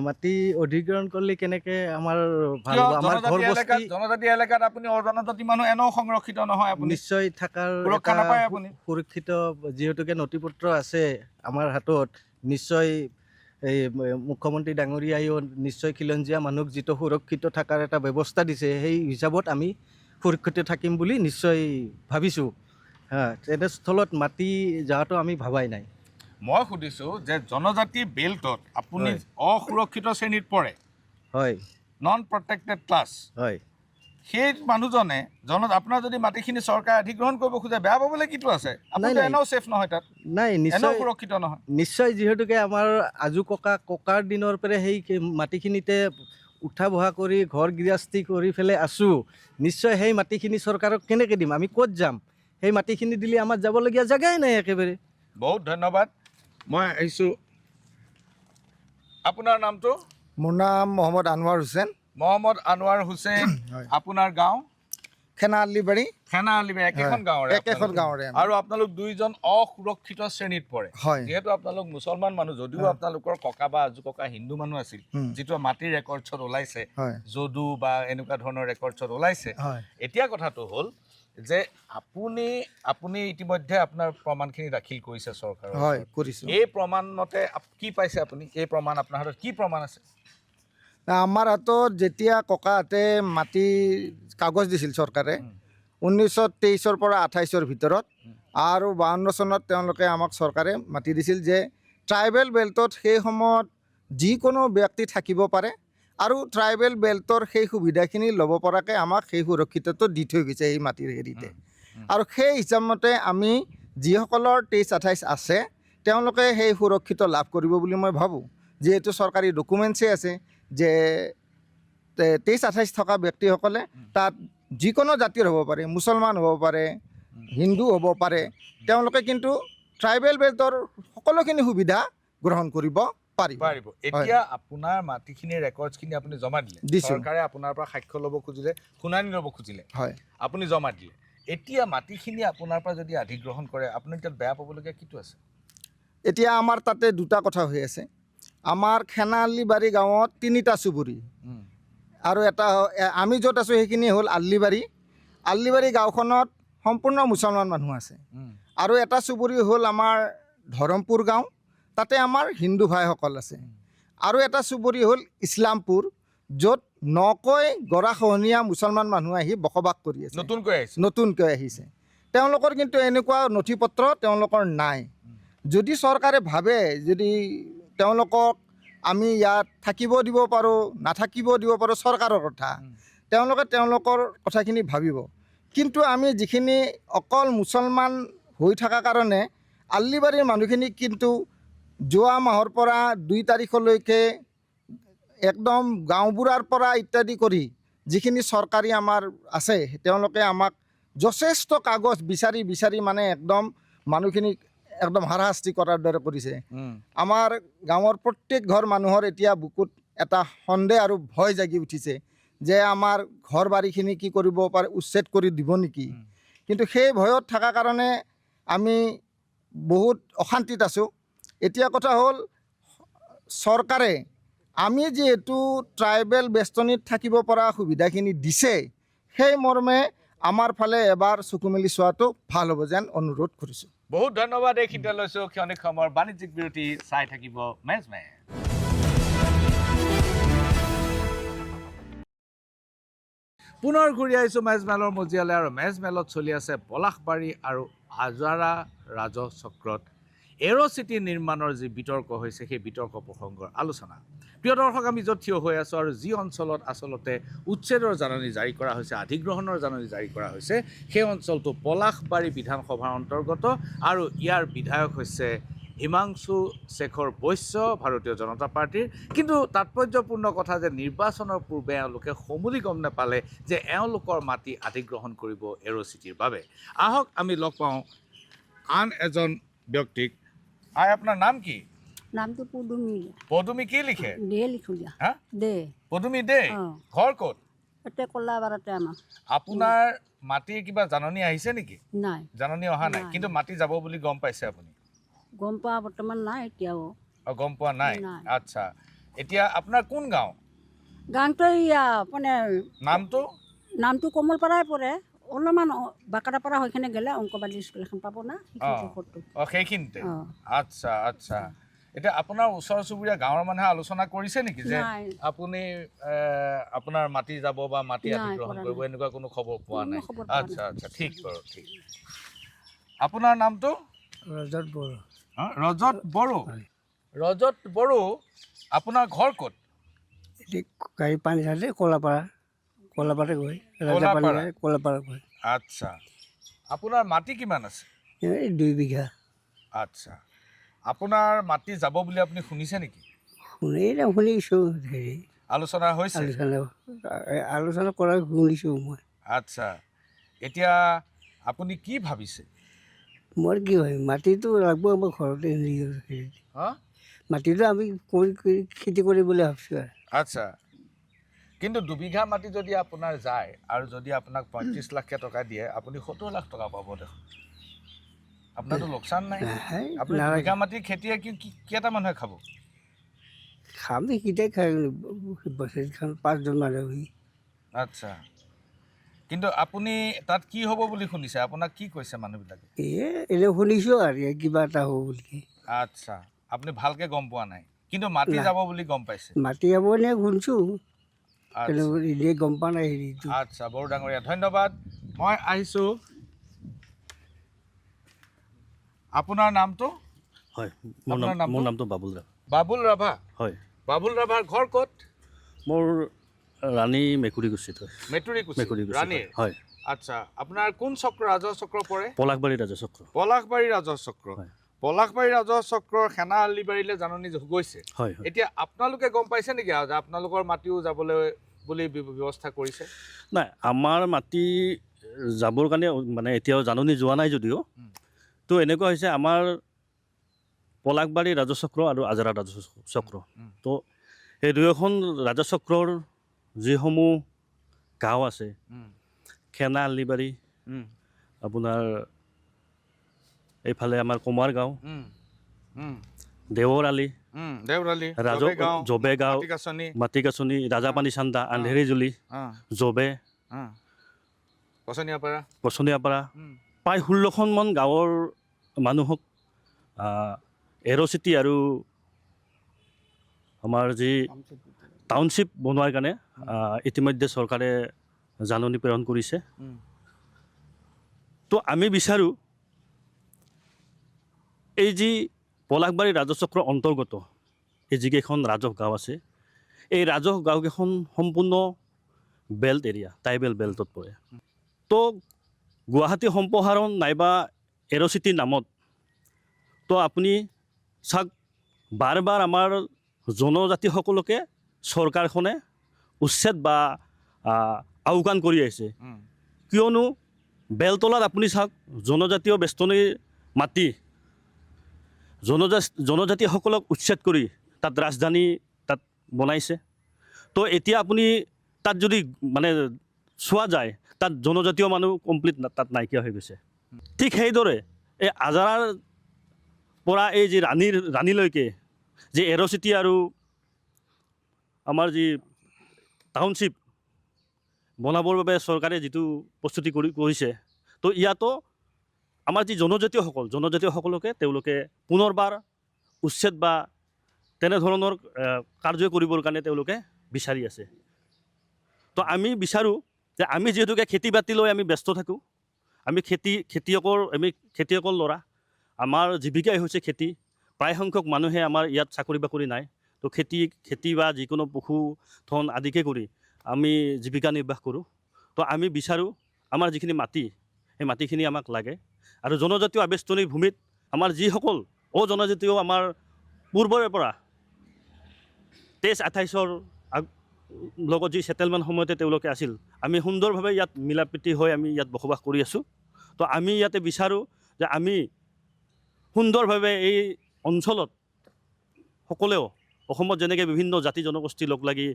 মাটি অধিগ্ৰহণ কৰিলে কেনেকৈ আমাৰ ভাল কিয়? হ'ব? আমাৰ ঘৰ বস্তি জনজাতি এলেকাত আপুনি অজনজাতি মানুহ এনেও সংৰক্ষিত নহয়, আপুনি নিশ্চয় থকাৰ সুৰক্ষা এটা নাপায় আপুনি। সুৰক্ষিত যিহেতুকে নথি পত্ৰ আছে আমাৰ হাতত, নিশ্চয় এই মুখ্যমন্ত্ৰী ডাঙৰীয়াইও নিশ্চয় খিলঞ্জীয়া মানুহক যিটো সুৰক্ষিত থকাৰ এটা ব্যৱস্থা দিছে সেই হিচাপত আমি সুৰক্ষিত থাকিম বুলি নিশ্চয় ভাবিছোঁ। তেনেস্থলত মাটি যোৱাটো আমি ভাবাই নাই। মই সুধিছোঁ যে জনজাতি বেল্টত আপুনি হয়। অসুৰক্ষিত শ্ৰেণীত পৰে, হয় নন প্ৰটেক্টেড ক্লাছ, হয় সেই মানুহজনে আপোনাৰ যদি মাটিখিনি চৰকাৰে অধিগ্ৰহণ কৰিব খোজে বেয়া পাবলৈ কিটো আছে? আপুনি নাই। এনেও ছেফ নহয়, তাত নাই এনেও নিশ্চয় সুৰক্ষিত নহয়। নিশ্চয় যিহেতুকে আমাৰ আজু ককাৰ দিনৰ পৰা সেই মাটিখিনিতে উঠা বহা কৰি ঘৰ গৃহস্থী কৰি পেলাই আছোঁ, নিশ্চয় সেই মাটিখিনি চৰকাৰক কেনেকৈ দিম? আমি ক'ত যাম? সেই মাটিখিনি দিলে আমাৰ যাবলগীয়া জেগাই নাই একেবাৰে। বহুত ধন্যবাদ। মই আহিছোঁ, আপোনাৰ নামটো? মোৰ নাম মহম্মদ আনোৱাৰ হুছেইন। মহম্মদ আনোৱাৰ হুছেইন। হয়। আপোনাৰ গাঁও? খেনা আলিবাৰী। খেনা আলিবাৰী, একেখন হয়, গাঁৱৰে একেখন আপোনালোক? গাঁৱৰে আমি। আৰু আপোনালোক দুইজন অসুৰক্ষিত শ্ৰেণীত পৰে। হয়। যিহেতু আপোনালোক মুছলমান মানুহ, যদিও আপোনালোকৰ ককা বা আজু ককা হিন্দু মানুহ আছিল, যিটো মাটিৰ ৰেকৰ্ডছত ওলাইছে, হয়। যদু বা এনেকুৱা ধৰণৰ ৰেকৰ্ডছত ওলাইছে, হয়। এতিয়া কথাটো হ'ল যে আপুনি ইতিমধ্যে আপোনাৰ প্ৰমাণখিনি দাখিল কৰিছে চৰকাৰৰ হয়, ওচৰত। কৰিছোঁ। এই প্ৰমাণ মতে কি পাইছে আপুনি? এই প্ৰমাণ আপোনাৰ হাতত কি প্ৰমাণ আছে? আমাৰ হাতত যেতিয়া ককাহঁতে মাটি কাগজ দিছিল চৰকাৰে 1923 পৰা 28 ভিতৰত, আৰু 52 চনত তেওঁলোকে আমাক চৰকাৰে মাটি দিছিল যে ট্ৰাইবেল বেল্টত সেই সময়ত যিকোনো ব্যক্তি থাকিব পাৰে, আৰু ট্ৰাইবেল বেল্টৰ সেই সুবিধাখিনি ল'ব পৰাকৈ আমাক সেই সুৰক্ষিতটো দি থৈ গৈছে এই মাটিৰ হেৰিতে। আৰু সেই হিচাপ মতে আমি যিসকলৰ 23-28 আছে তেওঁলোকে সেই সুৰক্ষিত লাভ কৰিব বুলি মই ভাবোঁ, যিহেতু চৰকাৰী ডকুমেণ্টছেই আছে যে 23-28 থকা ব্যক্তিসকলে তাত যিকোনো জাতিৰ হ'ব পাৰে, মুছলমান হ'ব পাৰে, হিন্দু হ'ব পাৰে, তেওঁলোকে কিন্তু ট্ৰাইবেল বেল্টৰ সকলোখিনি সুবিধা গ্ৰহণ কৰিব পাৰিব। এতিয়া আপোনাৰ মাটিখিনিৰ ৰেকৰ্ডছখিনি আপুনি জমা দিলে, দিছোঁ। চৰকাৰে আপোনাৰ পৰা সাক্ষ্য ল'ব খুজিলে, শুনানি ল'ব খুজিলে, হয়। আপুনি জমা দিলে। এতিয়া মাটিখিনি আপোনাৰ পৰা যদি অধিগ্ৰহণ কৰে, আপুনি তাত বেয়া পাবলগীয়া কিটো আছে? এতিয়া আমাৰ তাতে দুটা কথা হৈ আছে। আমাৰ খেনাআলিবাৰী গাঁৱত 3টা চুবুৰী, আৰু এটা আমি য'ত আছোঁ সেইখিনি হ'ল আল্লিবাৰী। আল্লিবাৰী গাঁওখনত সম্পূৰ্ণ মুছলমান মানুহ আছে, আৰু এটা চুবুৰী হ'ল আমাৰ ধৰমপুৰ গাঁও, তাতে আমাৰ হিন্দু ভাইসকল আছে, আৰু এটা চুবুৰী হ'ল ইছলামপুৰ, য'ত 9কৈ গৰাখহনীয়া মুছলমান মানুহ আহি বসবাস কৰি আছে, নতুনকৈ আহিছে। তেওঁলোকৰ কিন্তু এনেকুৱা নথি পত্ৰ তেওঁলোকৰ নাই। যদি চৰকাৰে ভাবে যদি তেওঁলোকক আমি ইয়াত থাকিব দিব পাৰোঁ, নাথাকিব দিব পাৰোঁ, চৰকাৰৰ কথা, তেওঁলোকে তেওঁলোকৰ কথাখিনি ভাবিব। কিন্তু আমি যিখিনি অকল মুছলমান হৈ থকা কাৰণে আল্লিবাৰীৰ মানুহখিনি কিন্তু যোৱা মাহৰ পৰা 2 তাৰিখলৈকে একদম গাঁওবুঢ়াৰ পৰা ইত্যাদি কৰি যিখিনি চৰকাৰী আমাৰ আছে, তেওঁলোকে আমাক যথেষ্ট কাগজ বিচাৰি মানে একদম মানুহখিনিক একদম হাৰাশাস্তি কৰাৰ দৰে কৰিছে। আমাৰ গাঁৱৰ প্ৰত্যেক ঘৰ মানুহৰ এতিয়া বুকুত এটা সন্দেহ আৰু ভয় জাগি উঠিছে যে আমাৰ ঘৰ বাৰীখিনি কি কৰিব পাৰে, উচ্ছেদ কৰি দিব নেকি। কিন্তু সেই ভয়ত থকা কাৰণে আমি বহুত অশান্তিত আছোঁ। এতিয়া কথা হ'ল চৰকাৰে আমি যিহেতু ট্ৰাইবেল বেষ্টনীত থাকিব পৰা সুবিধাখিনি দিছে, সেই মৰ্মে আমাৰ ফালে এবাৰ চকু মেলি চোৱাটো ভাল হ'ব যেন অনুৰোধ কৰিছোঁ। বহুত ধন্যবাদ। এইখিনিতে লৈছোঁ ক্ষণিক সময়ৰ বাণিজ্যিক বিৰতি। চাই থাকিব মেজমেল। পুনৰ ঘূৰি আহিছোঁ মেজমেলৰ মজিয়ালৈ, আৰু মেজমেলত চলি আছে পলাশবাৰী আৰু আজাৰা ৰাজচক্ৰত এৰ' চিটি নিৰ্মাণৰ যি বিতৰ্ক হৈছে, সেই বিতৰ্ক প্ৰসংগৰ আলোচনা। প্ৰিয় দৰ্শক, আমি য'ত থিয় হৈ আছোঁ আৰু যি অঞ্চলত আচলতে উচ্ছেদৰ জাননী জাৰি কৰা হৈছে, অধিগ্ৰহণৰ জাননী জাৰি কৰা হৈছে, সেই অঞ্চলটো পলাশবাৰী বিধানসভাৰ অন্তৰ্গত, আৰু ইয়াৰ বিধায়ক হৈছে হিমাংশু শেখৰ বৈশ্য, ভাৰতীয় জনতা পাৰ্টীৰ। কিন্তু তাৎপৰ্যপূৰ্ণ কথা যে নিৰ্বাচনৰ পূৰ্বে এওঁলোকে সমূলি গম নাপালে যে এওঁলোকৰ মাটি অধিগ্ৰহণ কৰিব এৰ' চিটিৰ বাবে। আহক আমি লগ পাওঁ আন এজন ব্যক্তিক। আপোনাৰ নাম কি? নামটো পদুমী। পদুমী কি লিখে? দে লিখো দিয়া। হা? দে। পদুমী দে। ঘৰ ক'ত? এতে কলাবাৰতে আমাৰ। আপোনাৰ মাটিৰ কিবা জাননী আহিছে নেকি? নাই। জাননী অহা নাই, কিন্তু মাটি যাব বুলি গম পাইছে আপুনি? গম পোৱা বৰ্তমান নাই এতিয়াও। গম পোৱা নাই? নাই। আচ্ছা, এতিয়া আপোনাৰ কোন গাঁও? গানটো ইয়া মানে নামটো কমলপাৰাই পৰে, অলপমান বাকাৰাপাৰা হৈকেনে গ'লে অংকবাদী স্কুল এখন পাব না, সেইখিনিতে? আচ্ছা আচ্ছা। এতিয়া আপোনাৰ ওচৰ চুবুৰীয়া গাঁৱৰ মানুহে আলোচনা কৰিছে নেকি যে নাই। আপুনি আপোনাৰ মাটি যাব বা মাটি নাই, অধিগ্ৰহণ কৰা কৰিব নাই। এনেকুৱা কোনো খবৰ পোৱা কোনো নাই খবৰ পোৱা আচ্ছা আচ্ছা ঠিক বাৰু ঠিক আপোনাৰ নামটো ৰজত বড়ো ৰজত বড়ো হয়। ৰজত বড়ো আপোনাৰ ঘৰ ক'ত এতিয়া গাড়ী পানী ঢালে কলাপাৰা গৈ কলাপাৰা। কলাপাৰা গৈ আচ্ছা আপোনাৰ মাটি কিমান আছে এই 2 বিঘা আচ্ছা আপোনাৰ মাটি যাব বুলি আপুনি শুনিছে নেকি শুনিছোঁ হেৰি আলোচনা হৈছে আলোচনা কৰা শুনিছোঁ মই আচ্ছা এতিয়া আপুনি কি ভাবিছে মই কি হয় মাটিটো লাগব আমাৰ ঘৰতে নিজৰ হেৰি হা মাটিটো আমি কৰি খেতি কৰিম বুলি ভাবিছোঁ আৰু আচ্ছা কিন্তু 2 বিঘা মাটি যদি আপোনাৰ যায় আৰু যদি আপোনাক 35 লাখ টকা দিয়ে আপুনি 70 লাখ টকা পাব দেখোন আপোনাৰতো লোকচান নাই নাহে, আপুনি 2 নালাগে। বিঘা মাটি খেতিয়ে কেইটা মানুহে খাব খাম সেইকেইটাই খাই বছৰি খাম 5জন মানুহ আচ্ছা কিন্তু আপুনি তাত কি হ'ব বুলি শুনিছে আপোনাক কি কৈছে মানুহবিলাকে এনেই শুনিছোঁ আৰু কিবা এটা হ'ব বুলি আচ্ছা আপুনি ভালকৈ গম পোৱা নাই কিন্তু মাটি যাব বুলি গম পাইছে মাটি যাব নে শুনিছোঁ কিন্তু আচ্ছা এনেই গম পোৱা নাই হেৰিটো আচ্ছা বড়ো ডাঙৰীয়া ধন্যবাদ মই আহিছোঁ আপোনাৰ নামটো হয় আপোনাৰ নামটো? মোৰ নামটো বাবুল ৰাভা বাবুল ৰাভা হয় বাবুল ৰাভাৰ ঘৰ ক'ত মোৰ ৰাণী মেকুৰীকুছিত হয় মেটুৰীকুছি মেকুৰীকুছিত ৰাণীৰ হয় আচ্ছা আপোনাৰ কোন চক্ৰ ৰাজহ চক্ৰ পৰে পলাশবাৰী ৰাজচক্ৰ পলাশবাৰী ৰাজহ চক্ৰ হয়। পলাশবাৰী ৰাজহ চক্ৰৰ সেনা আলিবাৰীলৈ জাননী গৈছে হয় হয় এতিয়া আপোনালোকে গম পাইছে নেকি যে আপোনালোকৰ মাটিও যাবলৈ বুলি ব্যৱস্থা কৰিছে নাই আমাৰ মাটি যাবৰ কাৰণে মানে এতিয়াও জাননী যোৱা নাই যদিও তো এনেকুৱা হৈছে আমাৰ পলাশবাৰী ৰাজচক্ৰ আৰু আজাৰা ৰাজচক্ৰ তো এই দুয়োখন ৰাজচক্ৰৰ যিসমূহ গাঁও আছে খেনা আলিবাৰী আপোনাৰ এইফালে আমাৰ কুমাৰ গাঁও দেৱৰ আলি দেওৰালি জবেগাঁও মাটিকাচনি মাটিকাচনি ৰাজাপানী চান্দা আন্ধেৰিজুলি জবে কচনীয়াপাৰা পচনীয়াপাৰা প্ৰায় 16খনমান গাঁৱৰ মানুহক এৰ'চিটি আৰু আমাৰ যি টাউনশ্বিপ বনোৱাৰ কাৰণে ইতিমধ্যে চৰকাৰে জাননী প্ৰেৰণ কৰিছে তো আমি বিচাৰোঁ এই যি পলাশবাৰী ৰাজচক্ৰৰ অন্তৰ্গত এই যিকেইখন ৰাজহ গাঁও আছে এই ৰাজহ গাঁওকেইখন সম্পূৰ্ণ বেল্ট এৰিয়া ট্ৰাইবেল বেল্টত পৰে তো গুৱাহাটী সম্প্ৰসাৰণ নাইবা এৰ'চিটিৰ নামত তো আপুনি চাওক বাৰ বাৰ আমাৰ জনজাতিসকলকে চৰকাৰখনে উচ্ছেদ বা আওকাণ কৰি আহিছে কিয়নো বেলতলাত আপুনি চাওক জনজাতীয় বেষ্টনীৰ মাটি জনজাতিসকলক উচ্ছেদ কৰি তাত ৰাজধানী তাত বনাইছে তো এতিয়া আপুনি তাত যদি মানে চোৱা যায় তাত জনজাতীয় মানুহ কমপ্লিট তাত নাইকিয়া হৈ গৈছে ঠিক সেইদৰে এই আজাৰাৰ পৰা এই যি ৰাণীলৈকে যি এৰ'চিটি আৰু আমাৰ যি টাউনশ্বিপ বনাবৰ বাবে চৰকাৰে যিটো প্ৰস্তুতি কৰিছে তো ইয়াতো আমাৰ যি জনজাতীয়সকলকে তেওঁলোকে পুনৰবাৰ উচ্ছেদ বা তেনেধৰণৰ কাৰ্য কৰিবৰ কাৰণে তেওঁলোকে বিচাৰি আছে তো আমি বিচাৰোঁ যে আমি যিহেতুকে খেতি বাতি লৈ আমি ব্যস্ত থাকোঁ আমি খেতিয়কৰ ল'ৰা আমাৰ জীৱিকাই হৈছে খেতি প্ৰায় সংখ্যক মানুহে আমাৰ ইয়াত চাকৰি বাকৰি নাই তো খেতি বা যিকোনো পশুধন আদিকে কৰি আমি জীৱিকা নিৰ্বাহ কৰোঁ তো আমি বিচাৰোঁ আমাৰ যিখিনি মাটি সেই মাটিখিনি আমাক লাগে আৰু জনজাতীয় আৱেষ্টনীৰ ভূমিত আমাৰ যিসকল অজনজাতীয় আমাৰ পূৰ্বৰে পৰা 23-28 লগত যি ছেটেলমেণ্ট সময়তে তেওঁলোকে আছিল আমি সুন্দৰভাৱে ইয়াত মিলা প্ৰীতি হৈ আমি ইয়াত বসবাস কৰি আছোঁ তো আমি ইয়াতে বিচাৰোঁ যে আমি সুন্দৰভাৱে এই অঞ্চলত সকলেও অসমত যেনেকৈ বিভিন্ন জাতি জনগোষ্ঠী লগ লাগি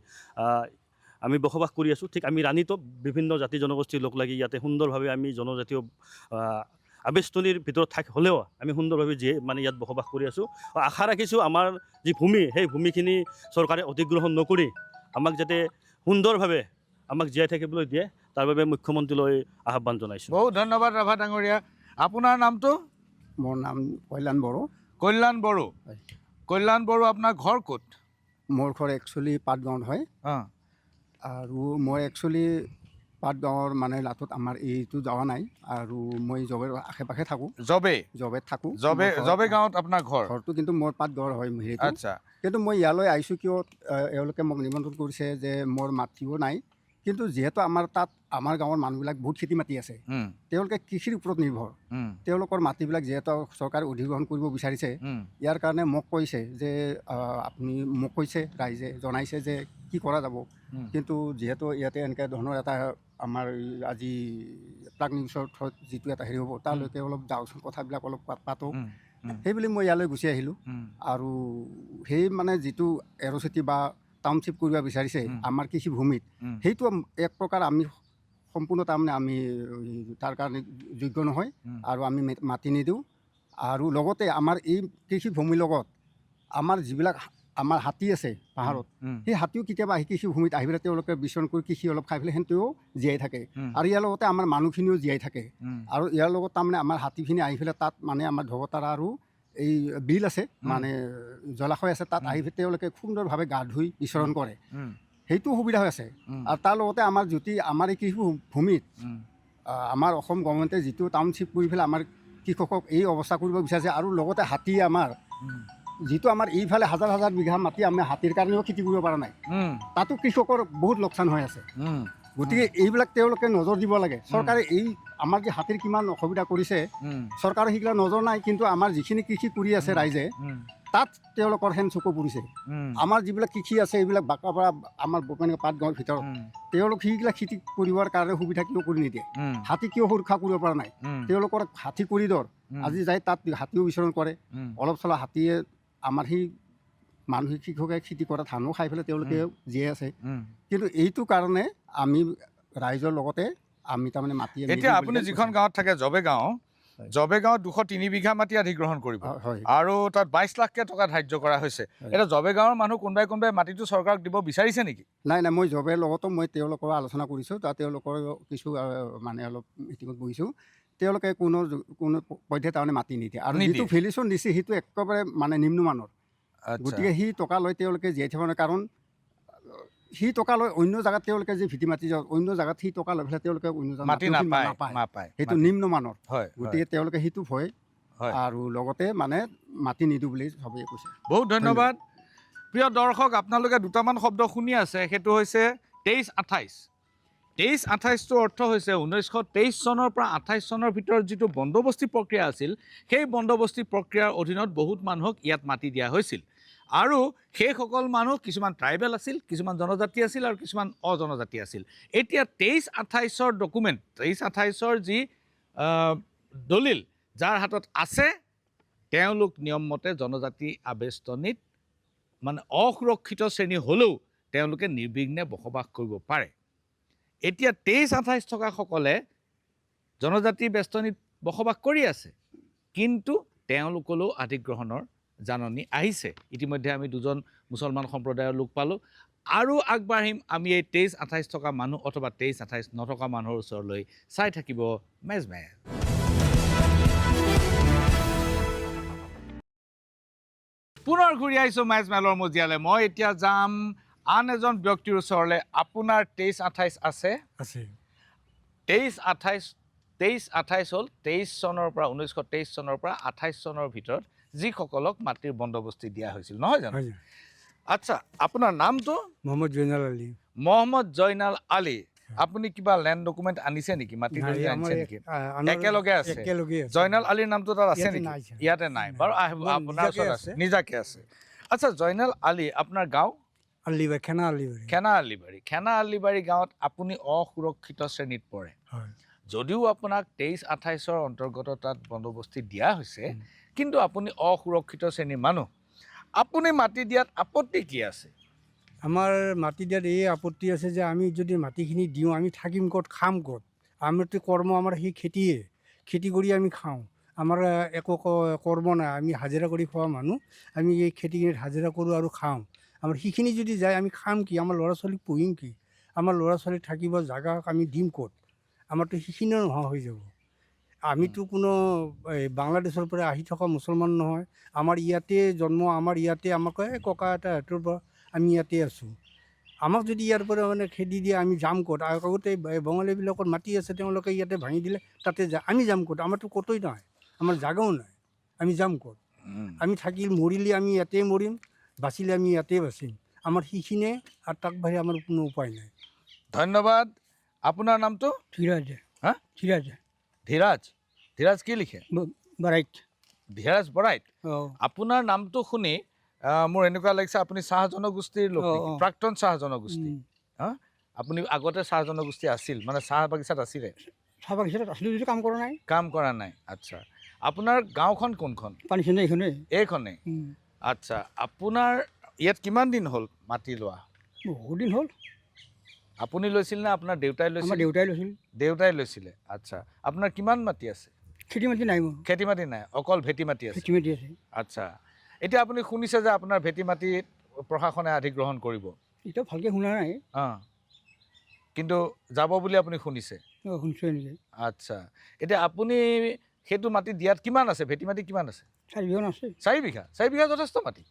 আমি বসবাস কৰি আছোঁ ঠিক আমি ৰাণীতো বিভিন্ন জাতি জনগোষ্ঠী লগ লাগি ইয়াতে সুন্দৰভাৱে আমি জনজাতীয় আৱেষ্টনীৰ ভিতৰত হ'লেও আমি সুন্দৰভাৱে মানে ইয়াত বসবাস কৰি আছোঁ আশা ৰাখিছোঁ আমাৰ যি ভূমি সেই ভূমিখিনি চৰকাৰে অধিগ্ৰহণ নকৰি আমাক যাতে সুন্দৰভাৱে আমাক জীয়াই থাকিবলৈ দিয়ে তাৰ বাবে মুখ্যমন্ত্ৰীলৈ আহ্বান জনাইছোঁ বহুত ধন্যবাদ ৰাভা ডাঙৰীয়া আপোনাৰ নামটো মোৰ নাম কল্যাণ বড়ো কল্যাণ বড়ো কল্যাণ বড়ো আপোনাৰ ঘৰ ক'ত? মোৰ ঘৰ একচুৱেলি পাটগাঁৱত হয় অঁ আৰু মই একচুৱেলি পাটগাঁৱৰ মানে লাটত আমাৰ এইটো যোৱা নাই আৰু মই জবেৰ আশে পাশে থাকোঁ, জবেত থাকোঁ। জবে গাঁৱত আপোনাৰ ঘৰ? ঘৰটো কিন্তু মোৰ পাটগাঁৱৰ হয় হেৰিটো। আচ্ছা। কিন্তু মই ইয়ালৈ আহিছোঁ কিয়, এওঁলোকে মোক নিমন্ত্ৰণ কৰিছে যে মোৰ মাটিও নাই, কিন্তু যিহেতু আমাৰ তাত আমাৰ গাঁৱৰ মানুহবিলাক বহুত খেতি মাটি আছে, তেওঁলোকে কৃষিৰ ওপৰত নিৰ্ভৰ, তেওঁলোকৰ মাটিবিলাক যিহেতু চৰকাৰে অধিগ্ৰহণ কৰিব বিচাৰিছে, ইয়াৰ কাৰণে মোক কৈছে যে আপুনি মোক কৈছে, ৰাইজে জনাইছে যে কি কৰা যাব। কিন্তু যিহেতু ইয়াতে এনেকৈ ধৰণৰ এটা আমাৰ আজি প্ৰাগ নিউজৰ থ্ৰত যিটো এটা হেৰি হ'ব, তালৈকে অলপ যাওঁচোন, কথাবিলাক অলপ পাতোঁ, সেইবুলি মই ইয়ালৈ গুচি আহিলোঁ। আৰু সেই মানে যিটো এৰ'চিটি বা টাউনশ্বিপ কৰিব বিচাৰিছে আমাৰ কৃষিভূমিত, সেইটো এক প্ৰকাৰ আমি সম্পূৰ্ণ তাৰমানে আমি তাৰ কাৰণে যোগ্য নহয় আৰু আমি মাটি নিদিওঁ। আৰু লগতে আমাৰ এই কৃষিভূমিৰ লগত আমাৰ যিবিলাক আমাৰ হাতী আছে পাহাৰত, সেই হাতীও কেতিয়াবা আহি কৃষিভূমিত আহি পেলাই তেওঁলোকে বিচৰণ কৰি কৃষি অলপ খাই পেলাই সেনেও জীয়াই থাকে। আৰু ইয়াৰ লগতে আমাৰ মানুহখিনিও জীয়াই থাকে। আৰু ইয়াৰ লগত তাৰমানে আমাৰ হাতীখিনি আহি পেলাই তাত মানে আমাৰ ধগতাৰা আৰু এই বিল আছে, মানে জলাশয় আছে, তাত আহি তেওঁলোকে সুন্দৰভাৱে গা ধুই বিচৰণ কৰে, সেইটো সুবিধা হৈ আছে। আৰু তাৰ লগতে আমাৰ যদি আমাৰ এই কৃষিভূমিত আমাৰ অসম গভৰ্ণমেণ্টে যিটো টাউনশ্বিপ কৰি পেলাই আমাৰ কৃষকক এই অৱস্থা কৰিব বিচাৰিছে, আৰু লগতে হাতী আমাৰ যিটো আমাৰ এইফালে হাজাৰ হাজাৰ বিঘা মাটি আমি হাতীৰ কাৰণেও খেতি কৰিব পৰা নাই, তাতো কৃষকৰ বহুত লোকচান হৈ আছে। গতিকে এইবিলাক তেওঁলোকে নজৰ দিব লাগে। চৰকাৰে এই আমাৰ যে হাতীৰ কিমান অসুবিধা কৰিছে, চৰকাৰৰ সেইবিলাক নজৰ নাই, কিন্তু আমাৰ যিখিনি কৃষি কৰি আছে ৰাইজে, তাত তেওঁলোকৰ হেন চকু পৰিছে। আমাৰ যিবিলাক কৃষি আছে এইবিলাক বাকাৰ পৰা আমাৰ পাটগাঁৱৰ ভিতৰত, তেওঁলোক সেইবিলাক খেতি কৰিবৰ কাৰণে সুবিধা কিয় কৰি নিদিয়ে? হাতী কিয় সুৰক্ষা কৰিব পৰা নাই? তেওঁলোকৰ হাতী কৰিডৰ আজি যাই তাত হাতীও বিচৰণ কৰে, অলপ চলপ হাতীয়ে আমাৰ সেই মানুহ কৃষকে খেতি কৰা ধানো খাই পেলাই তেওঁলোকে জীয়াই আছে। কিন্তু এইটো কাৰণে আমি ৰাইজৰ লগতে আমি তাৰমানে মাটি, এতিয়া আপুনি যিখন গাঁৱত থাকে জবে গাঁৱত 203 বিঘা মাটি অধিগ্ৰহণ কৰিব আৰু তাত 22 লাখকে টকা ধাৰ্য কৰা হৈছে। এটা জবে গাঁৱৰ মানুহ কোনোবাই মাটিটো চৰকাৰক দিব বিচাৰিছে নেকি? নাই, মই জবেৰ লগতো মই তেওঁলোকৰ আলোচনা কৰিছোঁ, তাত তেওঁলোকৰ কিছু মানে অলপ মিটিঙত বহিছোঁ, তেওঁলোকে কোনো পধ্যে তাৰমানে মাটি নিদিয়ে। আৰু যিটো ভেলিউশ্যন দিছে সেইটো একেবাৰে মানে নিম্নমানৰ। গতিকে সি টকা লৈ তেওঁলোকে জীয়াই থাকিব নোৱাৰে, কাৰণ সি টকা লৈ অন্য জেগাত তেওঁলোকে যে ভিটি মাটি যাওক, অন্য জেগাত সি টকা লৈ পেলাই তেওঁলোকে অন্য মাটি নাপায়, সেইটো নিম্নমানৰ। গতিকে তেওঁলোকে সেইটো ভয় আৰু লগতে মানে মাটি নিদিওঁ বুলি চবেই কৈছে। বহুত ধন্যবাদ। প্ৰিয় দৰ্শক, আপোনালোকে দুটামান শব্দ শুনি আছে, সেইটো হৈছে 23-28। 23-28টো অৰ্থ হৈছে 1923 চনৰ পৰা 28 চনৰ ভিতৰত যিটো বন্দবস্তি প্ৰক্ৰিয়া আছিল, সেই বন্দবস্তি প্ৰক্ৰিয়াৰ অধীনত বহুত মানুহক ইয়াত মাটি দিয়া হৈছিল। আৰু সেইসকল মানুহ কিছুমান ট্ৰাইবেল আছিল, কিছুমান জনজাতি আছিল আৰু কিছুমান অজনজাতি আছিল। এতিয়া 23-28ৰ ডকুমেণ্ট, 23-28ৰ যি দলিল যাৰ হাতত আছে, তেওঁলোক নিয়মমতে জনজাতি আবেষ্টনীত মানে অসুৰক্ষিত শ্ৰেণী হ'লেও তেওঁলোকে নিৰ্বিঘ্নে বসবাস কৰিব পাৰে। এতিয়া 23-28 থকাসকলে জনজাতি বেষ্টনীত বসবাস কৰি আছে, কিন্তু তেওঁলোকলৈও অধিগ্ৰহণৰ জাননী আহিছে। ইতিমধ্যে আমি দুজন মুছলমান সম্প্ৰদায়ৰ লোক পালোঁ, আৰু আগবাঢ়িম আমি এই 23-28 থকা মানুহ অথবা 23-28 নথকা মানুহৰ ওচৰলৈ। চাই থাকিব মেজমেল। পুনৰ ঘূৰি আহিছোঁ মেজমেলৰ মজিয়ালৈ। মই এতিয়া যাম আন এজন ব্যক্তিৰ ওচৰলৈ। আপোনাৰ 23-28 আছে? 23-28 হ'ল 23 চনৰ পৰা 1923 চনৰ পৰা 28 চনৰ ভিতৰত যিসকলক মাটিৰ বন্দবস্তি দিয়া হৈছিল, নহয় জানো? আচ্ছা, আপোনাৰ নামটো? মহম্মদ জয়নাল আলী। মহম্মদ জয়নাল আলী। আপুনি কিবা লেণ্ড ডকুমেণ্ট আনিছে নেকি? মাটি আনিছে নেকি? একেলগে আছে? জয়নাল আলীৰ নামটো তাত আছে নেকি? ইয়াতে নাই বাৰু, আপোনাৰ ওচৰত আছে, নিজাকে আছে। আচ্ছা, জয়নাল আলী, আপোনাৰ গাঁও? খেনা আলিবাৰী গাঁৱত আপুনি অসুৰক্ষিত শ্ৰেণীত পৰে। যদিও আপোনাক 23-28ৰ অন্তৰ্গত তাত বন্দবস্তি দিয়া হৈছে, কিন্তু আপুনি অসুৰক্ষিত শ্ৰেণীৰ মানুহ। আপুনি মাটি দিয়াত আপত্তি কি আছে? আমাৰ মাটি দিয়াত এই আপত্তি আছে যে আমি যদি মাটিখিনি দিওঁ, আমি থাকিম ক'ত, খাম ক'ত? আমাৰতো কৰ্ম আমাৰ সেই খেতি কৰি আমি খাওঁ। আমাৰ একো কৰ্ম নাই, আমি হাজিৰা কৰি খোৱা মানুহ, আমি এই খেতিখিনিত হাজিৰা কৰোঁ আৰু খাওঁ। আমাৰ সেইখিনি যদি যায় আমি খাম কি? আমাৰ ল'ৰা ছোৱালীক পুহিম কি? আমাৰ ল'ৰা ছোৱালী থাকিব জাগা আমি দিম ক'ত? আমাৰতো সেইখিনিও নোহোৱা হৈ যাব। আমিতো কোনো বাংলাদেশৰ পৰা আহি থকা মুছলমান নহয়। আমাৰ ইয়াতে জন্ম, আমাৰ ইয়াতে আমাক কয় ককা এটা হাতৰ পৰা আমি ইয়াতে আছোঁ। আমাক যদি ইয়াৰ পৰা মানে খেদি দিয়ে আমি যাম ক'ত? আগতে বঙালীবিলাকৰ মাটি আছে, তেওঁলোকে ইয়াতে ভাঙি দিলে তাতে আমি যাম ক'ত? আমাৰতো ক'তোই নাই, আমাৰ জাগাও নাই, আমি যাম ক'ত? আমি থাকিল মৰিলে আমি ইয়াতে মৰিম, বাচিলে আমি ইয়াতে বাচিম। আমাৰ সেইখিনিয়ে, আৰু তাক বাহিৰে আমাৰ কোনো উপায় নাই। ধন্যবাদ। আপোনাৰ নামটো? ধীৰাজ। হা? ধীৰাজ ধীৰাজ। ধীৰাজ কি লিখে? বাৰাইত। ধীৰাজ বৰাইত। অঁ। আপোনাৰ নামটো শুনি মোৰ এনেকুৱা লাগিছে আপুনি চাহ জনগোষ্ঠীৰ লোক নেকি? প্ৰাক্তন চাহ জনগোষ্ঠী। হা? আপুনি আগতে চাহ জনগোষ্ঠী আছিল, মানে চাহ বাগিচাত আছিলে? চাহ বাগিচাত আছিলোঁ যদি কাম কৰা নাই। কাম কৰা নাই, আচ্ছা। আপোনাৰ গাঁওখন কোনখন? পানীখিনি এইখনেই। এইখনেই, আচ্ছা। আপোনাৰ ইয়াত কিমান দিন হ'ল মাটি লোৱা? বহুত দিন হ'ল। আপুনি লৈছিল নে আপোনাৰ দেউতাই লৈছিল? আমাৰ দেউতাই লৈছিল। দেউতাই লৈছিলে, আচ্ছা। আপোনাৰ কিমান মাটি আছে? খেতি মাটি নাই মোৰ। খেতি মাটি নাই, অকল ভেটি মাটি আছে? খেতি মাটি আছে। আচ্ছা। এতিয়া আপুনি শুনিছে যে আপোনাৰ ভেটি মাটিত প্ৰশাসনে অধিগ্ৰহণ কৰিব? এতিয়া ভালকৈ শুনা নাই। অঁ, কিন্তু যাব বুলি আপুনি শুনিছে? শুনিছোঁ এনেকৈ। আচ্ছা। এতিয়া আপুনি সেইটো মাটি দিয়াত কিমান আছে? ভেটি মাটি কিমান আছে? 4 বিঘামান আছে। 4 বিঘা? 4 বিঘা যথেষ্ট মাটি।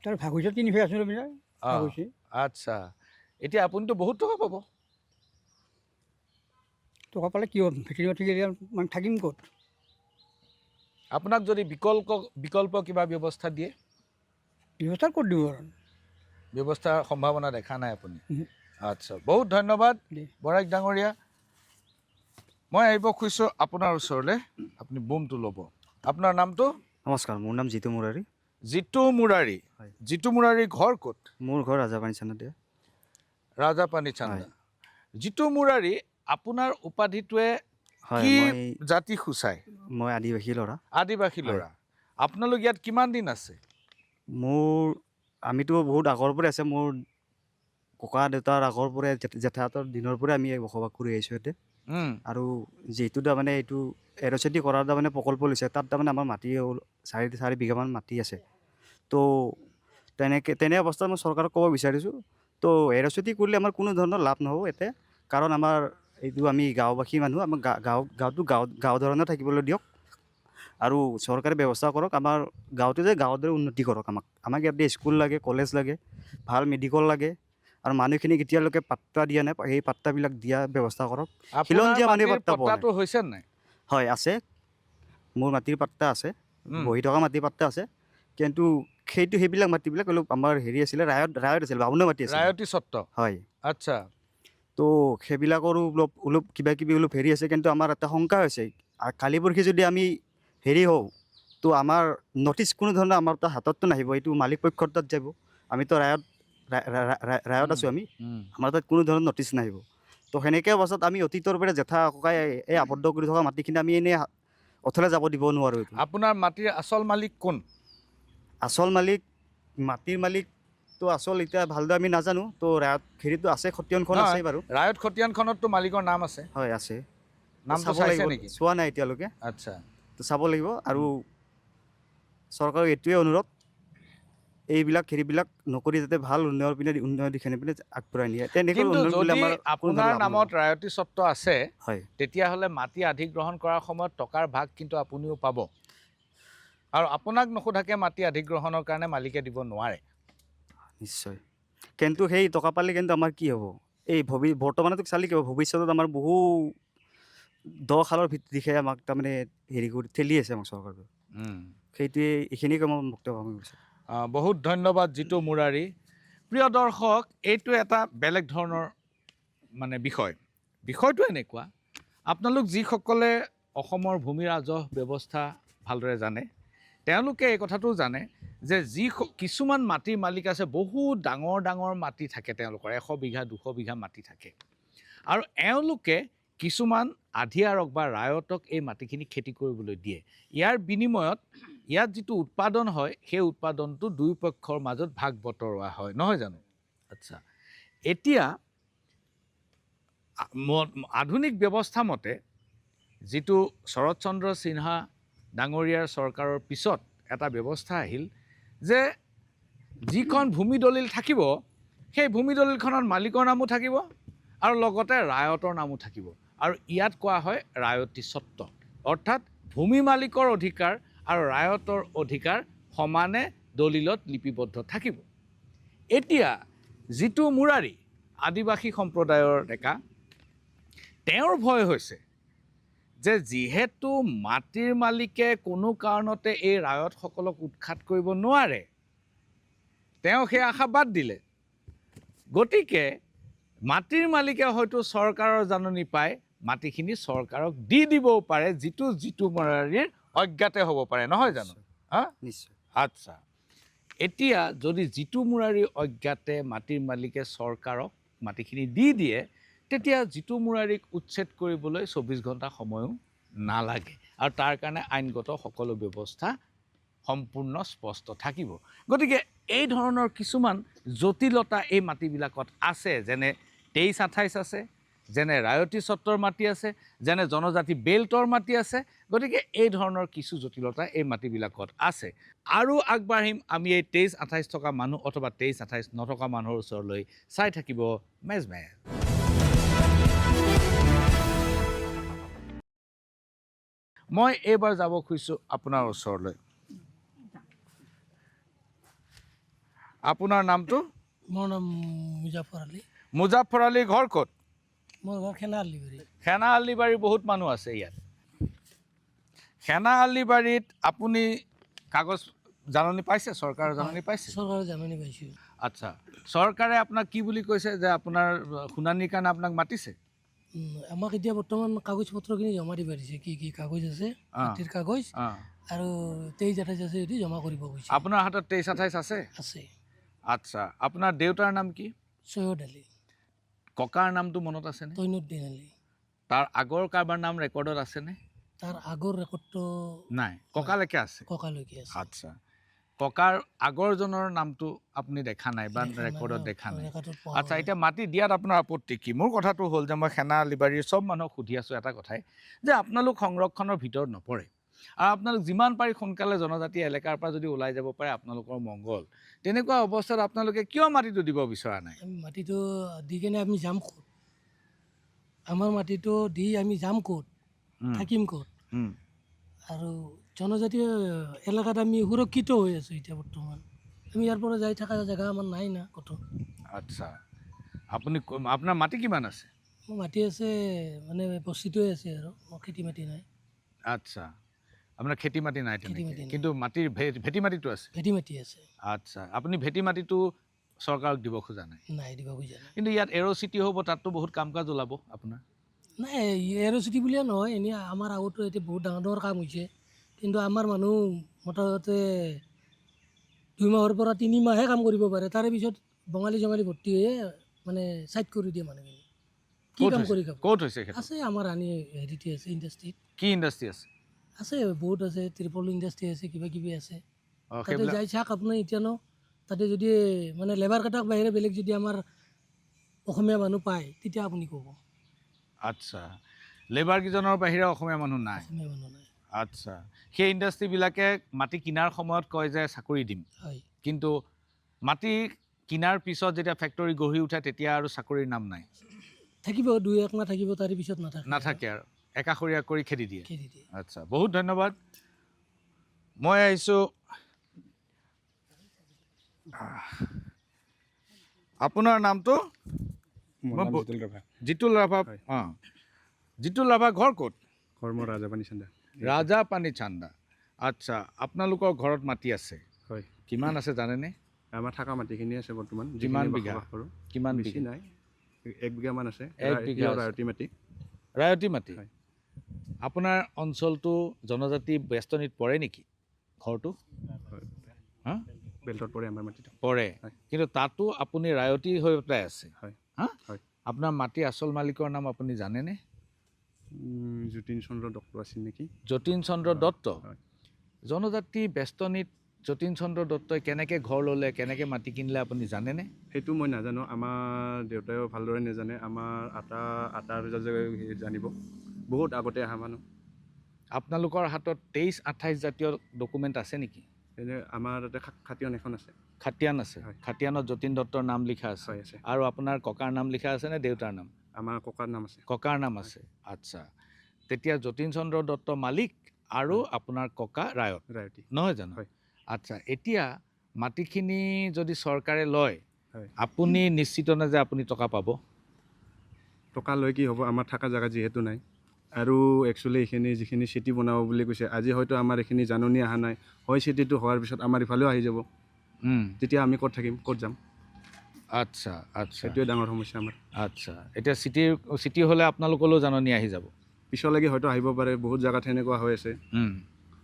তাৰ ভাগ হৈছে 3 বিঘা আছিলোঁ ভাগ হৈছে। আচ্ছা। এতিয়া আপুনিতো বহুত টকা পাব। টকা পালে কি হ'ল? ভেটি মাটি মানে থাকিম ক'ত? আপোনাক যদি বিকল্প কিবা ব্যৱস্থা দিয়ে? ব্যৱস্থা ক'ত দিব আৰু? ব্যৱস্থাৰ সম্ভাৱনা দেখা নাই আপুনি? আচ্ছা, বহুত ধন্যবাদ বৰাইক ডাঙৰীয়া। মই আহিব খুজিছোঁ আপোনাৰ ওচৰলৈ, আপুনি বুমটো ল'ব। আপোনাৰ নামটো? নমস্কাৰ, মোৰ নাম জিতু মুৰাৰী। জিতু মুৰাৰী। হয়। জিতু মুৰাৰীৰ ঘৰ ক'ত? মোৰ ঘৰ ৰাজাপানী চান্দাতে। ৰাজাপানী চান্দা। জিতু মুৰাৰী, আপোনাৰ উপাধিটোৱে হয়, কি জাতি সূচায়? মই আদিবাসী ল'ৰা। আদিবাসী ল'ৰা। আপোনালোক ইয়াত কিমান দিন আছে? আমিতো বহুত আগৰ পৰাই আছে। মোৰ ককা দেউতাৰ আগৰ পৰাই, জেঠাহঁতৰ দিনৰ পৰাই আমি বসবাস কৰি আহিছোঁ ইয়াতে। আৰু যিহেতু তাৰমানে এইটো এৰ'চেটি কৰাৰ তাৰমানে প্ৰকল্প লৈছে, তাত তাৰমানে আমাৰ মাটি 4 বিঘামান মাটি আছে। তো তেনে অৱস্থাত মই চৰকাৰক ক'ব বিচাৰিছোঁ, তো এৰ'চেটি কৰিলে আমাৰ কোনো ধৰণৰ লাভ নহ'ব ইয়াতে। কাৰণ আমাৰ এইটো আমি গাঁওবাসী মানুহ, আমাৰ গাঁৱটো গাঁও ধৰণে থাকিবলৈ দিয়ক, আৰু চৰকাৰে ব্যৱস্থা কৰক। আমাৰ গাঁৱতে যে গাঁৱৰ দৰে উন্নতি কৰক। আমাক ইয়াতে স্কুল লাগে, কলেজ লাগে, ভাল মেডিকেল লাগে, আৰু মানুহখিনিক এতিয়ালৈকে পাত্তা দিয়া নাই। সেই পাত্তাবিলাক দিয়া ব্যৱস্থা কৰক। খিলঞ্জীয়া মানুহে পাত্তা পোৱা নাই। হৈছে নাই? হয়, আছে। মোৰ মাটিৰ পাত্তা আছে, বহি থকা মাটিৰ পাত্তা আছে। কিন্তু সেইবিলাক মাটিবিলাক অলপ আমাৰ আছিলে, ৰায়ত আছিল, 52 মাটি আছিল, ৰায়তী স্বত্ব। হয়। আচ্ছা। তো সেইবিলাকৰো অলপ কিবা কিবি অলপ আছে। কিন্তু আমাৰ এটা শংকা হৈছে, কালি পৰহি যদি আমি হওঁ, তো আমাৰ নটিচ কোনো ধৰণৰ আমাৰ তাত হাতততো নাহিব, এইটো মালিক পক্ষৰ তাত যাব। আমিতো ৰায়ত আছোঁ, আমাৰ তাত কোনো ধৰণৰ নটিচ নাহিব। তো সেনেকৈ অৱস্থাত আমি অতীতৰ পৰা জেঠা ককাই এই আবদ্ধ কৰি থকা মাটিখিনি আমি এনেই অথলে যাব দিব নোৱাৰোঁ। আপোনাৰ মাটিৰ আচল মালিক কোন? মাটিৰ মালিকটো এতিয়া ভালদৰে আমি নাজানো। তো ৰায়ত হেৰিটো আছে, খতিয়ানখন আছে বাৰু। ৰায়ত খতিয়ানখনততো মালিকৰ নাম আছে? হয়, আছে। নামটো চাইছে নেকি? চোৱা নাই এতিয়ালৈকে। আচ্ছা। তো চাব লাগিব। আৰু চৰকাৰৰ এইটোৱে অনুৰোধ, এইবিলাক নকৰি যাতে ভাল উন্নয়নৰ দিশে পিনে আগবঢ়াই নিয়ে। কিন্তু যদি আপোনাৰ নামত ৰায়তী স্বত্ব আছে, হয়, তেতিয়াহ'লে মাটি অধিগ্ৰহণ কৰাৰ সময়ত টকাৰ ভাগ কিন্তু আপুনিও পাব। আৰু আপোনাক নোসোধাকৈ মাটি অধিগ্ৰহণৰ কাৰণে মালিকে দিব নোৱাৰে। নিশ্চয়। কিন্তু সেই টকা পালে কিন্তু আমাৰ কি হ'ব? এই বৰ্তমানতো চালি কি হ'ব? ভৱিষ্যতত আমাৰ বহু 10 সালৰ দিশে আমাক তাৰমানে কৰি ঠেলি আছে আমাক চৰকাৰে। সেইটোৱে, এইখিনিকে মই বক্তব্য কৰিছোঁ। বহুত ধন্যবাদ জিতু মুৰাৰী। প্ৰিয় দৰ্শক, এইটো এটা বেলেগ ধৰণৰ মানে বিষয়টো এনেকুৱা, আপোনালোক যিসকলে অসমৰ ভূমি ৰাজহ ব্যৱস্থা ভালদৰে জানে, তেওঁলোকে এই কথাটো জানে যে কিছুমান মাটিৰ মালিক আছে, বহুত ডাঙৰ মাটি থাকে তেওঁলোকৰ, 100 বিঘা 200 বিঘা মাটি থাকে। আৰু এওঁলোকে কিছুমান আধিয়াৰক বা ৰায়তক এই মাটিখিনি খেতি কৰিবলৈ দিয়ে। ইয়াৰ বিনিময়ত ইয়াত যিটো উৎপাদন হয়, সেই উৎপাদনটো দুই পক্ষৰ মাজত ভাগ বতৰোৱা হয়, নহয় জানো? আচ্ছা। এতিয়া আধুনিক ব্যৱস্থা মতে, যিটো শৰৎ চন্দ্ৰ সিনহা ডাঙৰীয়াৰ চৰকাৰৰ পিছত এটা ব্যৱস্থা আহিল যে যিখন ভূমি দলিল থাকিব, সেই ভূমি দলিলখনত মালিকৰ নামো থাকিব আৰু লগতে ৰায়তৰ নামো থাকিব। আৰু ইয়াত কোৱা হয় ৰায়তী স্বত্ব। অৰ্থাৎ ভূমি মালিকৰ অধিকাৰ আৰু ৰায়তৰ অধিকাৰ সমানে দলিলত লিপিবদ্ধ থাকিব। এতিয়া জিতু মুৰাৰী আদিবাসী সম্প্ৰদায়ৰ ডেকা, তেওঁৰ ভয় হৈছে যে যিহেতু মাটিৰ মালিকে কোনো কাৰণতে এই ৰায়তসকলক উৎখাত কৰিব নোৱাৰে, তেওঁ সেই আশা বাদ দিলে। গতিকে মাটিৰ মালিকে হয়তো চৰকাৰৰ জাননী পাই মাটিখিনি চৰকাৰক দি দিবও পাৰে, যিটো জিতু মুৰাৰীৰ অজ্ঞাতে হ'ব পাৰে, নহয় জানো? হা, নিশ্চয়। আচ্ছা, এতিয়া যদি জিতু মুৰাৰীৰ অজ্ঞাতে মাটিৰ মালিকে চৰকাৰক মাটিখিনি দি দিয়ে, তেতিয়া জিতু মুৰাৰীক উচ্ছেদ কৰিবলৈ 24 ঘণ্টা সময়ো নালাগে আৰু তাৰ কাৰণে আইনগত সকলো ব্যৱস্থা সম্পূৰ্ণ স্পষ্ট থাকিব। গতিকে এই ধৰণৰ কিছুমান জটিলতা এই মাটিবিলাকত আছে, যেনে 23-28 আছে, যেনে ৰায়তী স্বত্বৰ মাটি আছে, যেনে জনজাতি বেল্টৰ মাটি আছে। গতিকে এই ধৰণৰ কিছু জটিলতা এই মাটিবিলাকত আছে। আৰু আগবাঢ়িম আমি এই 23-28 থকা মানুহ অথবা 23-28 নথকা মানুহৰ ওচৰলৈ। চাই থাকিব মেজমেজ। মই এইবাৰ যাব খুজিছোঁ আপোনাৰ ওচৰলৈ। আপোনাৰ নামটো? মোৰ নাম মুজাফৰ আলী। মুজাফৰ আলী, ঘৰ ক'ত? মোৰ ঘৰ খেনা আলিবাৰী। খেনা আলিবাৰী বহুত মানুহ আছে ইয়াত। খেনা আলিবাৰীত আপুনি কাগজ জাননী পাইছে? চৰকাৰৰ জাননী পাইছে? চৰকাৰৰ জাননী পাইছোঁ। আচ্ছা, চৰকাৰে আপোনাক কি বুলি কৈছে যে আপোনাৰ শুনানিৰ কাৰণে আপোনাক মাতিছে? আমাক এতিয়া বৰ্তমান কাগজ পত্ৰখিনি জমা দিব দিছে, কি কি কাগজ আছে, মাটিৰ কাগজ আৰু 23-28 আছে, যদি জমা কৰিব কৈছে। আপোনাৰ হাতত 23-28 আছে? আছে। আচ্ছা, আপোনাৰ দেউতাৰ নাম কি? সৈয়দ আলী। ককাৰ নামটো মনত আছেনে? তৈনুদ্দিন আলী। তাৰ আগৰ কাৰোবাৰ নাম ৰেকৰ্ডত আছেনে? তাৰ আগৰ ৰেকৰ্ডটো নাই, ককালৈকে আছে? ককালৈকে আছে। আচ্ছা, ককাৰ আগৰজনৰ নামটো আপুনি দেখা নাই বা ৰেকৰ্ডত দেখা নাই? আচ্ছা, এতিয়া মাটি দিয়াত আপোনাৰ আপত্তি কি? মোৰ কথাটো হ'ল যে মই খেনা আলিবাৰীৰ চব মানুহক সুধি আছোঁ এটা কথাই, যে আপোনালোক সংৰক্ষণৰ ভিতৰত নপৰে আৰু আপোনালোক যিমান পাৰি সোনকালে জনজাতি এলেকাৰ পৰা যদি ওলাই যাব পাৰে আপোনালোকৰ মংগল। তেনেকুৱা অৱস্থাত আপোনালোকে কিয় মাটিটো দিব বিচৰা নাই? আমি মাটিটো দি কেনে আমি যাম ক'ত? আমাৰ মাটিটো দি আমি যাম ক'ত? থাকিম ক'ত? আৰু জনজাতীয় এলেকাত আমি সুৰক্ষিত হৈ আছোঁ এতিয়া বৰ্তমান। আমি ইয়াৰ পৰা যাই থকা জেগা আমাৰ নাই না ক'তো। আচ্ছা, আপুনি আপোনাৰ মাটি কিমান আছে? মোৰ মাটি আছে, মানে বস্তিটোৱে আছে আৰু মোৰ খেতি মাটি নাই। আচ্ছা, আপোনাৰ খেতি মাটি নাই খেতি মাটি নাই। কিন্তু মাটিৰ ভেটি মাটিটো আছে? ভেটি মাটি আছে। আচ্ছা, আপুনি ভেটি মাটিটো চৰকাৰক দিব খোজা নাই? নাই, দিব খোজা নাই। কিন্তু ইয়াত এৰ' চিটি হ'ব, তাততো বহুত কাম কাজ ওলাব আপোনাৰ? নাই, এৰ'চিটি বুলিয়ে নহয়, এনেই আমাৰ আগতো এতিয়া বহুত ডাঙৰ ডাঙৰ কাম হৈছে, কিন্তু আমাৰ মানুহ মোটামুটি 2 মাহৰ পৰা 3 মাহে কাম কৰিব পাৰে, তাৰে পিছত বঙালী জঙালী ভৰ্তি হৈয়ে মানে ছাইড কৰি দিয়ে মানুহখিনি। কি কাম কৰি খাব? ক'ত হৈছে? আছে আমাৰ ৰাণী হেৰিতে আছে, ইণ্ডাষ্ট্ৰিত। কি ইণ্ডাষ্ট্ৰি আছে? আছে, বহুত আছে, ত্ৰিপল ইণ্ডাষ্ট্ৰি আছে, কিবা কিবি আছে। তাতে যাই চাওক আপুনি এতিয়া তাতে যদি মানে লেবাৰ কেইটাক বাহিৰে বেলেগ যদি আমাৰ অসমীয়া মানুহ পায়, তেতিয়া আপুনি ক'ব। আচ্ছা, লেবাৰকেইজনৰ বাহিৰে অসমীয়া মানুহ নাই? অসমীয়া মানুহ নাই। আচ্ছা, সেই ইণ্ডাষ্ট্ৰিবিলাকে মাটি কিনাৰ সময়ত কয় যে চাকৰি দিম, হয়। কিন্তু মাটি কিনাৰ পিছত যেতিয়া ফেক্টৰী গঢ়ি উঠে তেতিয়া আৰু চাকৰিৰ নাম নাই? থাকিব, 2-1 মাহ থাকিব, তাৰে পিছত নাথাকে আৰু একাষৰীয়া কৰি খেদি দিয়ে? খেদি দিয়ে। আচ্ছা, বহুত ধন্যবাদ। মই আহিছোঁ আপোনাৰ নামটো? জিতুল ৰাভা। অঁ, জিতুল ৰাভা, ঘৰ ক'ত? ঘৰ মোৰ ৰাজাপানী চান্দা। ৰাজাপানী চান্দা। আচ্ছা, আপোনালোকৰ ঘৰত মাটি আছে? হয়। কিমান আছে জানেনে? আমাৰ থকা মাটিখিনি আছে বৰ্তমান। কিমান বিঘা? কিমান বেছি বিঘা? নাই, 1 বিঘামান আছে। 1 বিঘা ৰায়তী মাটি। ৰায়তী মাটি? হয়। আপোনাৰ অঞ্চলটো জনজাতি বেষ্টনীত পৰে নেকি ঘৰটো? হা, বেল্টত পৰে আমাৰ মাটিটো। পৰে, কিন্তু তাতো আপুনি ৰায়তী হৈ পেলাই আছে? হয়। হা, হয়। আপোনাৰ মাটিৰ আচল মালিকৰ নাম আপুনি জানেনে? যতীন চন্দ্ৰ দত্ত আছিল নেকি? যতীন চন্দ্ৰ দত্ত? হয়। জনজাতি বেষ্টনীত যতীন চন্দ্ৰ দত্তই কেনেকৈ ঘৰ ল'লে, কেনেকৈ মাটি কিনিলে আপুনি জানেনে? সেইটো মই নাজানো, আমাৰ দেউতাইও ভালদৰে নাজানে। আমাৰ আটাৰ জানিব, বহুত আগতে অহা মানুহ। আপোনালোকৰ হাতত 23-28 জাতীয় ডকুমেণ্ট আছে নেকি? এনে আমাৰ তাতে খাতিয়ান এখন আছে। খাতিয়ান আছে? হয়। খাতিয়ানত যতীন দত্তৰ নাম লিখা আছে? হয়, আছে। আৰু আপোনাৰ ককাৰ নাম লিখা আছে নে দেউতাৰ নাম? আমাৰ ককাৰ নাম আছে। ককাৰ নাম আছে? আচ্ছা, তেতিয়া যতীন চন্দ্ৰ দত্ত মালিক আৰু আপোনাৰ ককা ৰায়ত ৰাইটি নহয় জানো? হয়। আচ্ছা, এতিয়া মাটিখিনি যদি চৰকাৰে লয় হয়। আপুনি নিশ্চিত নে যে আপুনি টকা পাব? টকা লৈ কি হ'ব, আমাৰ থকা জেগা যিহেতু নাই। আৰু একচুৱেলি এইখিনি যিখিনি চিটি বনাব বুলি কৈছে, আজি হয়তো আমাৰ এইখিনি জাননী অহা নাই, হয় চিটিটো হোৱাৰ পিছত আমাৰ ইফালেও আহি যাব, তেতিয়া আমি ক'ত থাকিম, ক'ত যাম? আচ্ছা আচ্ছা সেইটোৱে ডাঙৰ সমস্যা আমাৰ। আচ্ছা, এতিয়া চিটি হ'লে আপোনালোকলৈও জাননী আহি যাব? পিছলৈকে হয়তো আহিব পাৰে, বহুত জেগাত সেনেকুৱা হৈ আছে,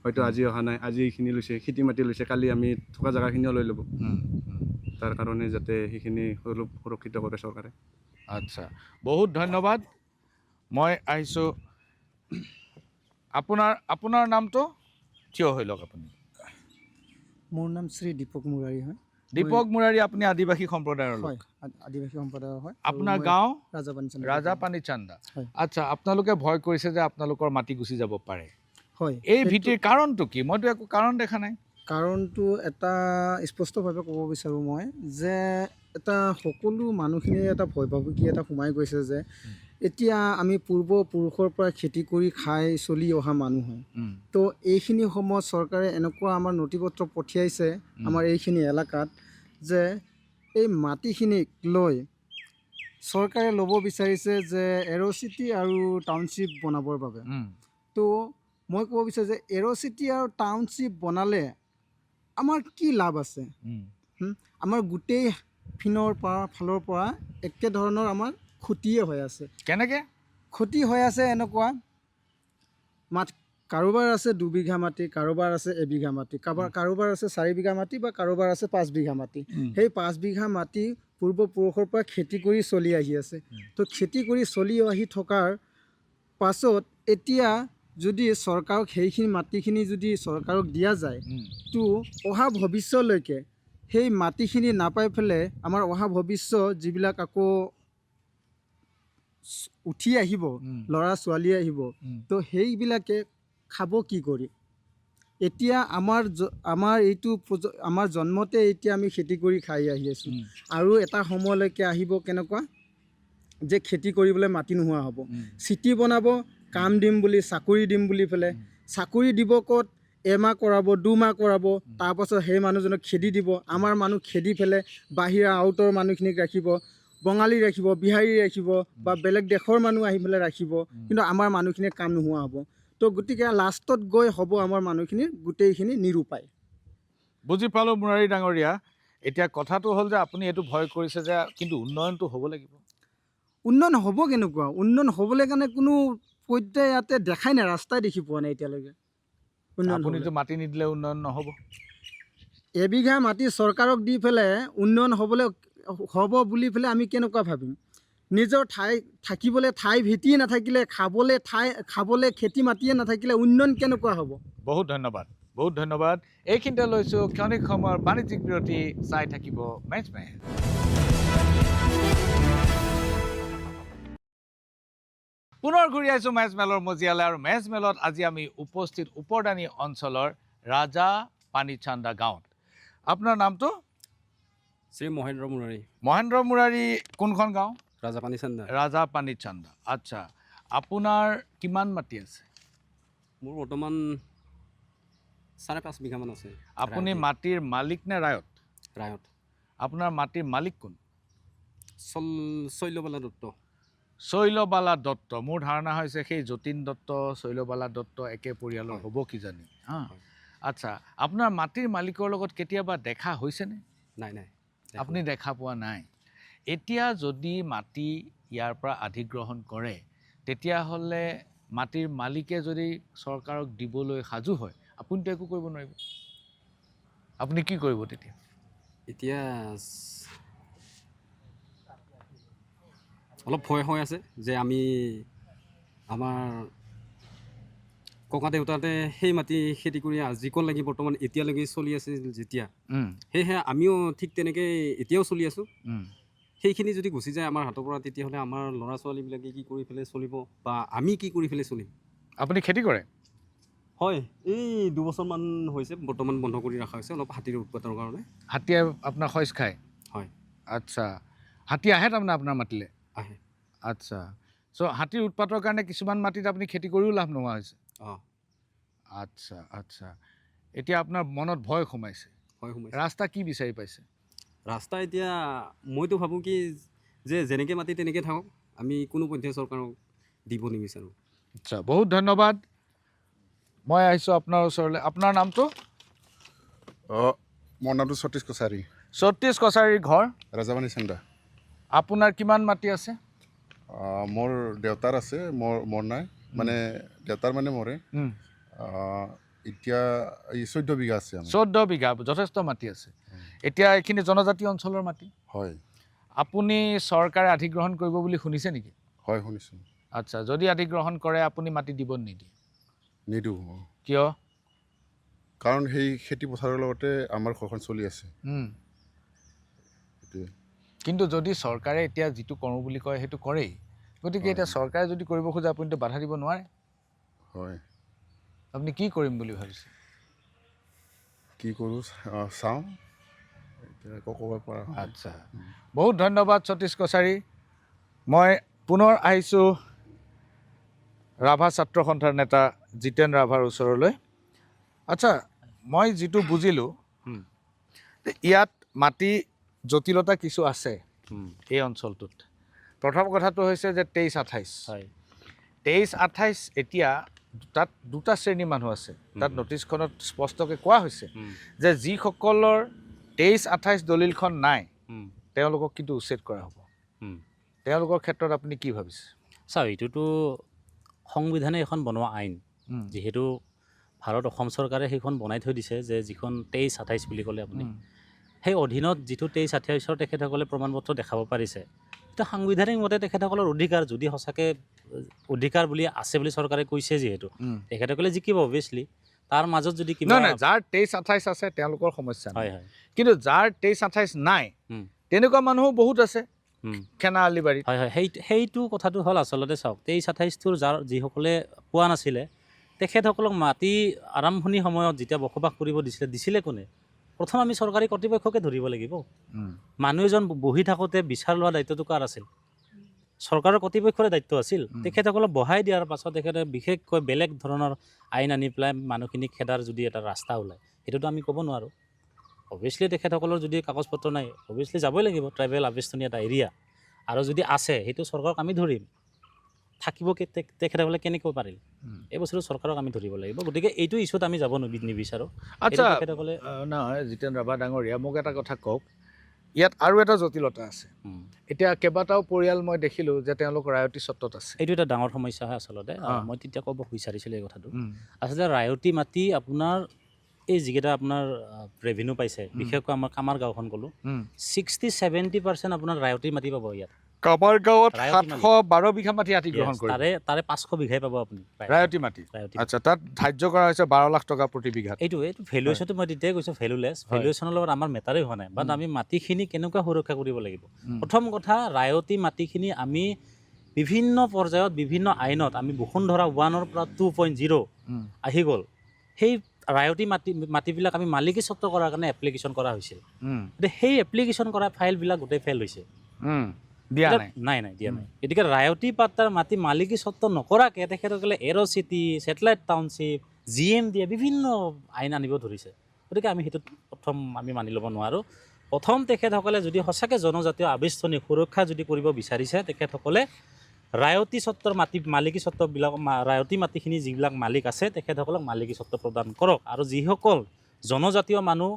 হয়তো আজি অহা নাই, আজি এইখিনি লৈছে, খেতি মাটি লৈছে, কালি আমি থকা জেগাখিনিও লৈ ল'ব। তাৰ কাৰণে যাতে সেইখিনি অলপ সুৰক্ষিত কৰে চৰকাৰে। আচ্ছা, বহুত ধন্যবাদ। মই আহিছোঁ, আপোনাৰ নামটো? থিয় হৈ লওক আপুনি। মোৰ নাম শ্ৰী দীপক মুৰাৰী হয়। দীপক মুৰাৰী, আপুনি আদিবাসী সম্প্ৰদায়ৰ লোক? আদিবাসী সম্প্ৰদায়ৰ হয়। আপোনাৰ গাঁও? ৰাজাপানী ৰাজাপানী চান্দা। হয়। আচ্ছা, আপোনালোকে ভয় কৰিছে যে আপোনালোকৰ মাটি গুচি যাব পাৰে, হয়। এই ভীতিৰ কাৰণটো কি? মইতো একো কাৰণ দেখা নাই। কাৰণটো এটা স্পষ্টভাৱে ক'ব বিচাৰোঁ মই, যে এটা সকলো মানুহখিনিৰ এটা ভয় ভাবুকি এটা সোমাই গৈছে যে এতিয়া আমি পূৰ্বপুৰুষৰ পৰা খেতি কৰি খাই চলি অহা মানুহ হয়। তো এইখিনি সময়ত চৰকাৰে এনেকুৱা আমাৰ নথি পত্ৰ পঠিয়াইছে আমাৰ এইখিনি এলেকাত, যে এই মাটিখিনিক লৈ চৰকাৰে ল'ব বিচাৰিছে যে এৰ' চিটি আৰু টাউনশ্বিপ বনাবৰ বাবে। তো মই ক'ব বিচাৰোঁ যে এৰ' চিটি আৰু টাউনশ্বিপ বনালে আমাৰ কি লাভ আছে? আমাৰ গোটেই ফালৰ পৰা একে ধৰণৰ আমাৰ ক্ষতিয়ে হৈ আছে। কেনেকৈ ক্ষতি হৈ আছে? এনেকুৱা কাৰোবাৰ আছে 2 বিঘা মাটি, কাৰোবাৰ আছে 1 বিঘা মাটি, কাৰোবাৰ আছে 4 বিঘা মাটি, বা কাৰোবাৰ আছে 5 বিঘা মাটি। সেই 5 বিঘা মাটি পূৰ্বপুৰুষৰ পৰা খেতি কৰি চলি আহি আছে। তো খেতি কৰি চলি আহি থকাৰ পাছত এতিয়া যদি চৰকাৰক সেইখিনি মাটিখিনি যদি চৰকাৰক দিয়া যায়, তো অহা ভৱিষ্যলৈকে সেই মাটিখিনি নাপাই পেলাই আমাৰ অহা ভৱিষ্যত যিবিলাক আকৌ উঠি আহিব, ল'ৰা ছোৱালী আহিব, তো সেইবিলাকে খাব কি কৰি? এতিয়া আমাৰ এইটো আমাৰ জন্মতে এতিয়া আমি খেতি কৰি খাই আহি আছোঁ, আৰু এটা সময়লৈকে আহিব কেনেকুৱা যে খেতি কৰিবলৈ মাটি নোহোৱা হ'ব। চিটি বনাব, কাম দিম বুলি, চাকৰি দিম বুলি পেলাই, চাকৰি দিব ক'ত? এমাহ কৰাব, 2 মাহ কৰাব, তাৰপাছত সেই মানুহজনক খেদি দিব। আমাৰ মানুহ খেদি পেলাই বাহিৰা আউটৰ মানুহখিনিক ৰাখিব, বঙালী ৰাখিব, বিহাৰী ৰাখিব, বা বেলেগ দেশৰ মানুহ আহি পেলাই ৰাখিব, কিন্তু আমাৰ মানুহখিনিৰ কাম নোহোৱা হ'ব। তো গতিকে লাষ্টত গৈ হ'ব আমাৰ মানুহখিনিৰ গোটেইখিনি নিৰুপায়। বুজি পালোঁ মুৰাৰী ডাঙৰীয়া। এতিয়া কথাটো হ'ল যে আপুনি এইটো ভয় কৰিছে যে কিন্তু উন্নয়নটো হ'ব লাগিব। উন্নয়ন হ'ব কেনেকুৱা? উন্নয়ন হ'বলৈ কাৰণে কোনো পৰ্যায় ইয়াতে দেখাই নাই, ৰাস্তাই দেখি পোৱা নাই এতিয়ালৈকে। আপুনিতো মাটি নিদিলে উন্নয়ন নহ'ব। 1 বিঘা মাটি চৰকাৰক দি পেলাই উন্নয়ন হ'ব বুলি পেলাই আমি কেনেকুৱা ভাবিম? নিজৰ থাকিবলৈ ঠাই ভেটিয়ে নাথাকিলে, খাবলৈ খেতি মাটিয়ে নাথাকিলে উন্নয়ন কেনেকুৱা হ'ব? বহুত ধন্যবাদ, বহুত ধন্যবাদ। এইখিনিতে লৈছোঁ ক্ষণিক সময়ৰ বাণিজ্যিক বিৰতি। চাই থাকিব মেজমেল। পুনৰ ঘূৰি আহিছোঁ মেজমেলৰ মজিয়ালৈ, আৰু মেজমেলত আজি আমি উপস্থিত উপদানী অঞ্চলৰ ৰাজা পানীচান্দা গাঁৱত। আপোনাৰ নামটো? শ্ৰী মহেন্দ্ৰ মুৰাৰী। মহেন্দ্ৰ মুৰাৰী, কোনখন গাঁও? ৰাজাপানী চান্দা। ৰাজাপানী চান্দা। আচ্ছা, আপোনাৰ কিমান মাটি আছে? মোৰ বৰ্তমান 5.5 বিঘামান আছে। আপুনি মাটিৰ মালিক নে ৰায়ত? ৰায়ত। আপোনাৰ মাটিৰ মালিক কোন? শৈলবালা দত্ত। শৈলবালা দত্ত। মোৰ ধাৰণা হৈছে সেই যতীন দত্ত, শৈলবালা দত্ত একে পৰিয়ালৰ হ'ব কিজানি। আচ্ছা, আপোনাৰ মাটিৰ মালিকৰ লগত কেতিয়াবা দেখা হৈছেনে? নাই নাই, আপুনি দেখা পোৱা নাই। এতিয়া যদি মাটি ইয়াৰ পৰা অধিগ্ৰহণ কৰে, তেতিয়াহ'লে মাটিৰ মালিকে যদি চৰকাৰক দিবলৈ সাজু হয়, আপুনিতো একো কৰিব নোৱাৰিব। আপুনি কি কৰিব তেতিয়া? এতিয়া অলপ ভয় হৈ আছে যে আমি আমাৰ ককা দেউতাতে সেই মাটি খেতি কৰি যিকলৈকে বৰ্তমান এতিয়ালৈকে চলি আছে যেতিয়া, সেয়েহে আমিও ঠিক তেনেকৈ এতিয়াও চলি আছোঁ। সেইখিনি যদি গুচি যায় আমাৰ হাতৰ পৰা, তেতিয়াহ'লে আমাৰ ল'ৰা ছোৱালীবিলাকে কি কৰি পেলাই চলিব, বা আমি কি কৰি পেলাই চলিম? আপুনি খেতি কৰে? হয়, এই 2 বছৰমান হৈছে বৰ্তমান বন্ধ কৰি ৰখা হৈছে, অলপ হাতীৰ উৎপাতৰ কাৰণে। হাতীয়ে আপোনাৰ শইচ খায়? হয়। আচ্ছা, হাতী আহে তাৰমানে আপোনাৰ মাটিলে? আহে। আচ্ছা, চ' হাতীৰ উৎপাতৰ কাৰণে কিছুমান মাটিত আপুনি খেতি কৰিও লাভ নোহোৱা হৈছে। অঁ আচ্ছা আচ্ছা, এতিয়া আপোনাৰ মনত ভয় সোমাইছে। হয় সোমাইছে। ৰাস্তা কি বিচাৰি পাইছে? ৰাস্তা এতিয়া মইতো ভাবোঁ কি যে যেনেকৈ মাতি তেনেকৈ থাকক, আমি কোনোপধ্যে চৰকাৰক দিব নিবিচাৰোঁ। আচ্ছা, বহুত ধন্যবাদ। মই আহিছোঁ আপোনাৰ ওচৰলৈ। আপোনাৰ নামটো? মোৰ নামটো সতীশ কছাৰী, সতীশ কছাৰীৰ ঘৰ ৰাজাবানী চেণ্ডা। আপোনাৰ কিমান মাটি আছে? মোৰ দেউতাৰ আছে, মোৰ নাই, মানে দেউতাৰ মানে মৰে। এতিয়া এই 14 বিঘা আছে। 14 বিঘা, যথেষ্ট মাটি আছে। এতিয়া এইখিনি জনজাতীয় অঞ্চলৰ মাটি। হয়। আপুনি চৰকাৰে অধিগ্ৰহণ কৰিব বুলি শুনিছে নেকি? হয় শুনিছোঁ। আচ্ছা, যদি অধিগ্ৰহণ কৰে আপুনি মাটি দিব নিদিয়ে? নিদিওঁ। কিয়? কাৰণ সেই খেতি পথাৰৰ লগতে আমাৰ ঘৰখন চলি আছে। কিন্তু যদি চৰকাৰে এতিয়া যিটো কৰোঁ বুলি কয় সেইটো কৰেই, গতিকে এতিয়া চৰকাৰে যদি কৰিব খোজে আপুনিতো বাধা দিব নোৱাৰে। হয়। আপুনি কি কৰিম বুলি ভাবিছে? কি কৰোঁ চাওঁ, এতিয়া একো ক'ব পৰা। আচ্ছা, বহুত ধন্যবাদ সতীশ কছাৰী। মই পুনৰ আহিছোঁ ৰাভা ছাত্ৰ সন্থাৰ নেতা জিতেন ৰাভাৰ ওচৰলৈ। আচ্ছা, মই যিটো বুজিলোঁ ইয়াত মাটি জটিলতা কিছু আছে এই অঞ্চলটোত। প্ৰথম কথাটো হৈছে যে 23-28। হয়, 23-28 এতিয়া তাত দুটা শ্ৰেণীৰ মানুহ আছে। তাত নটিছখনত স্পষ্টকৈ কোৱা হৈছে যে যিসকলৰ 23-28 দলিলখন নাই তেওঁলোকক কিন্তু উচ্ছেদ কৰা হ'ব। তেওঁলোকৰ ক্ষেত্ৰত আপুনি কি ভাবিছে? চাওক, এইটোতো সংবিধানে এখন বনোৱা আইন, যিহেতু অসম চৰকাৰে সেইখন বনাই থৈ দিছে যে যিখন 23-28 বুলি ক'লে আপুনি, সেই অধীনত যিটো 23-28 তেখেতসকলে প্ৰমাণপত্ৰ দেখাব পাৰিছে, সেইটো সাংবিধানিক মতে তেখেতসকলৰ অধিকাৰ। যদি সঁচাকৈ অধিকাৰ বুলি আছে বুলি চৰকাৰে কৈছে, যিহেতু তেখেতসকলে জিকিব অভিয়াছলি। তাৰ মাজত যদি কিবা যাৰ 23-28 আছে তেওঁলোকৰ সমস্যা নাই, হয় হয়, কিন্তু যাৰ 23-28 নাই তেনেকুৱা মানুহো বহুত আছে খেনা আলিবাৰীত। হয় হয়, সেইটো কথাটো হ'ল আচলতে চাওক, 23-28টোৰ যিসকলে পোৱা নাছিলে তেখেতসকলক মাটি আৰম্ভণি সময়ত যেতিয়া বসবাস কৰিব দিছিলে কোনে? প্ৰথম আমি চৰকাৰী কৰ্তৃপক্ষকে ধৰিব লাগিব। মানুহ এজন বহি থাকোঁতে বিচাৰ লোৱা দায়িত্বটো কাৰ আছিল? চৰকাৰৰ কৰ্তৃপক্ষৰে দায়িত্ব আছিল। তেখেতসকলক বহাই দিয়াৰ পাছত তেখেতে বিশেষকৈ বেলেগ ধৰণৰ আইন আনি পেলাই মানুহখিনিক খেদাৰ যদি এটা ৰাস্তা ওলায়, সেইটোতো আমি ক'ব নোৱাৰোঁ। অভিয়াছলি তেখেতসকলৰ যদি কাগজ পত্ৰ নাই, অভিয়াছলি যাবই লাগিব। ট্ৰাইবেল আৱেষ্টনী এটা এৰিয়া, আৰু যদি আছে সেইটো চৰকাৰক আমি ধৰিম। থাকিব তেখেতসকলে কেনেকৈ পাৰিল? এই বস্তুটো চৰকাৰক আমি ধৰিব লাগিব। গতিকে এইটো ইছ্যুত আমি যাব নিবিচাৰোঁ। আচ্ছা, তেখেতসকলে নহয় জিতেন ৰাভা ডাঙৰীয়া, মোক এটা কথা কওক, ইয়াত আৰু এটা জটিলতা আছে। এতিয়া কেইবাটাও পৰিয়াল মই দেখিলোঁ যে তেওঁলোক ৰায়তী স্বত্বত আছে। এইটো এটা ডাঙৰ সমস্যা হয় আচলতে। মই তেতিয়া ক'ব বিচাৰিছিলোঁ এই কথাটো। আচলতে ৰায়তী মাটি আপোনাৰ এই যিকেইটা আপোনাৰ ৰেভিনিউ পাইছে, বিশেষকৈ আমাৰ কামাৰ গাঁওখন ক'লোঁ, 60-70% আপোনাৰ ৰায়তী মাটি পাব ইয়াত। কামাৰ গাঁৱত 712 বিঘা মাটি অধিগ্ৰহণ কৰিব। তাৰে 500 বিঘাই পাব আপুনি ৰায়তী মাটি। আচ্ছা, তাত ধাৰ্য কৰা হৈছে 12 লাখ টকা প্ৰতি বিঘাত। এইটো ভেলুৱেশ্যনটো মই তেতিয়াই কৈছোঁ, ভেলুলেছ। ভেলুৱেশ্যনৰ লগত আমাৰ মেটাৰেই হোৱা নাই। বাট আমি মাটিখিনি কেনেকুৱা সুৰক্ষা কৰিব লাগিব। প্ৰথম কথা, ৰায়তী মাটিখিনি আমি বিভিন্ন পৰ্যায়ত বিভিন্ন আইনত আমি বসুন্ধৰা 1-ৰ পৰা 2.0 আহি গ'ল। সেই ৰায়তী মাটিবিলাক আমি মালিকী স্বত্ব কৰাৰ কাৰণে এপ্লিকেশ্যন কৰা হৈছিল। গতিকে সেই এপ্লিকেশ্যন কৰা ফাইলবিলাক গোটেই ফেইল হৈছে। দিয়া নাই দিয়া নাই। গতিকে ৰায়তী পাট্টাৰ মাটি মালিকী স্বত্ব নকৰাকৈ তেখেতসকলে এৰ' চিটি, ছেটেলাইট টাউনশ্বিপ, GMDA বিভিন্ন আইন আনিব ধৰিছে। গতিকে আমি সেইটোত আমি মানি ল'ব নোৱাৰোঁ। প্ৰথম তেখেতসকলে যদি সঁচাকৈ জনজাতীয় আৱেষ্টনী সুৰক্ষা যদি কৰিব বিচাৰিছে, তেখেতসকলে ৰায়তী স্বত্বৰ মালিকী স্বত্ববিলাক, ৰায়তী মাটিখিনি যিবিলাক মালিক আছে তেখেতসকলক মালিকী স্বত্ব প্ৰদান কৰক। আৰু যিসকল জনজাতীয় মানুহ,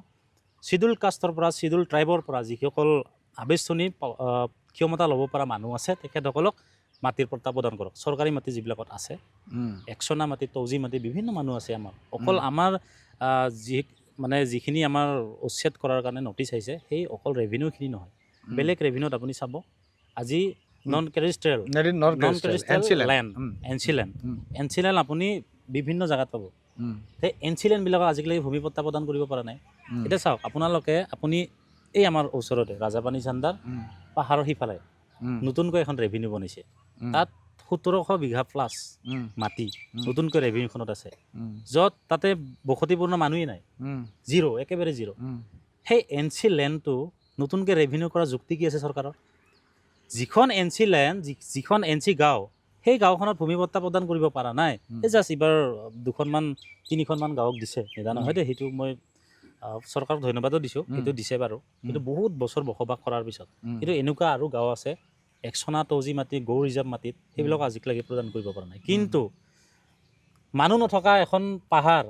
চিডুল কাষ্টৰ পৰা, চিডুল ট্ৰাইবৰ পৰা যিসকল আৱেষ্টনী ক্ষমতা ল'ব পৰা মানুহ আছে তেখেতসকলক মাটিৰ পট্টা প্ৰদান কৰক। চৰকাৰী মাটি যিবিলাকত আছে, একচনা মাটি, তৌজি মাটি, বিভিন্ন মানুহ আছে আমাৰ। অকল আমাৰ যিখিনি আমাৰ উচ্ছেদ কৰাৰ কাৰণে নটিচ আহিছে, সেই অকল ৰেভিনিউখিনি নহয়, বেলেগ ৰেভিনিউত আপুনি চাব আজি নন কেৰেষ্টেল লেণ্ড, এনচি লেণ্ড আপুনি বিভিন্ন জেগাত পাব। সেই এনচি লেণ্ডবিলাকক আজিকালি ভূমি পট্টা প্ৰদান কৰিব পৰা নাই। এতিয়া চাওক, আপুনি এই আমাৰ ওচৰতে ৰাজাপানী চান্দাৰ পাহাৰৰ সিফালে নতুনকৈ এখন ৰেভিনিউ বনিছে। তাত 1700 বিঘা প্লাছ মাটি নতুনকৈ ৰেভিনিউখনত আছে, য'ত তাতে বসতিপূৰ্ণ মানুহেই নাই, জিৰ', একেবাৰে জিৰ'। সেই এনচি লেণ্ডটো নতুনকৈ ৰেভিনিউ কৰা যুক্তি কি আছে চৰকাৰৰ? যিখন এনচি লেণ্ড, যিখন এনচি গাঁও সেই গাঁওখনত ভূমি পট্টা প্ৰদান কৰিব পৰা নাই। এই জাষ্ট এইবাৰ 2-3খন গাঁৱক দিছে নিদানো হয়তো, সেইটো মই চৰকাৰক ধন্যবাদো দিছোঁ, সেইটো দিছে বাৰু। কিন্তু বহুত বছৰ বসবাস কৰাৰ পিছত কিন্তু এনেকুৱা আৰু গাঁও আছে একচনা তৌজি মাটি গৌ ৰিজাৰ্ভ মাটিত সেইবিলাক আজিলৈকে প্ৰদান কৰিব পৰা নাই। কিন্তু মানুহ নথকা এখন পাহাৰ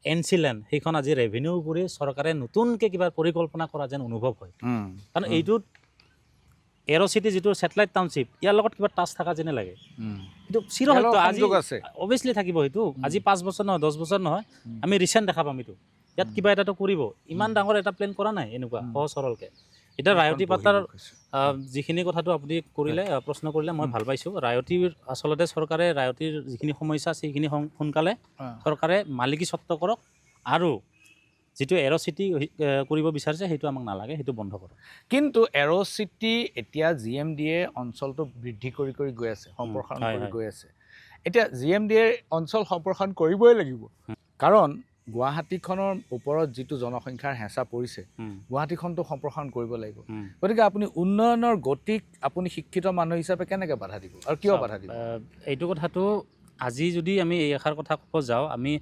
এনচিলেণ্ড সেইখন আজি ৰেভিনিউ কৰি চৰকাৰে নতুনকৈ কিবা পৰিকল্পনা কৰা যেন অনুভৱ হয়। কাৰণ এইটোত এৰ'চিটি যিটো ছেটেলাইট টাউনশ্বিপ ইয়াৰ লগত কিবা টাচ থকা যেনে লাগে। কিন্তু চিৰসত্য আজি অভিয়াছলি থাকিব সেইটো। আজি 5 বছৰ নহয় 10 বছৰ নহয়, আমি ৰিচেণ্ট দেখা পাম এইটো। ইয়াত কিবা এটাতো কৰিব, ইমান ডাঙৰ এটা প্লেন কৰা নাই এনেকুৱা সহজ সৰলকৈ। এতিয়া ৰায়তী পাট্টাৰ যিখিনি কথাটো আপুনি কৰিলে প্ৰশ্ন কৰিলে মই ভাল পাইছোঁ। ৰায়তীৰ আচলতে চৰকাৰে ৰায়তীৰ যিখিনি সমস্যা আছে সেইখিনি সোনকালে চৰকাৰে মালিকী স্বত্ব কৰক, আৰু যিটো এৰ'চিটি কৰিব বিচাৰিছে সেইটো আমাক নালাগে, সেইটো বন্ধ কৰক। কিন্তু এৰ'চিটি এতিয়া GMDA অঞ্চলটো বৃদ্ধি কৰি গৈ আছে, সম্প্ৰসাৰণ কৰি গৈ আছে। এতিয়া GMDA অঞ্চল সম্প্ৰসাৰণ কৰিবই লাগিব, কাৰণ গুৱাহাটীখনৰ ওপৰত যিটো জনসংখ্যাৰ হেঁচা পৰিছে, গুৱাহাটীখনটো সম্প্ৰসাৰণ কৰিব লাগিব। গতিকে আপুনি উন্নয়নৰ গতিক আপুনি শিক্ষিত মানুহ হিচাপে কেনেকৈ বাধা দিব আৰু কিয় বাধা দিব? এইটো কথাটো আজি যদি আমি এই এষাৰ কথা ক'ব যাওঁ, আমি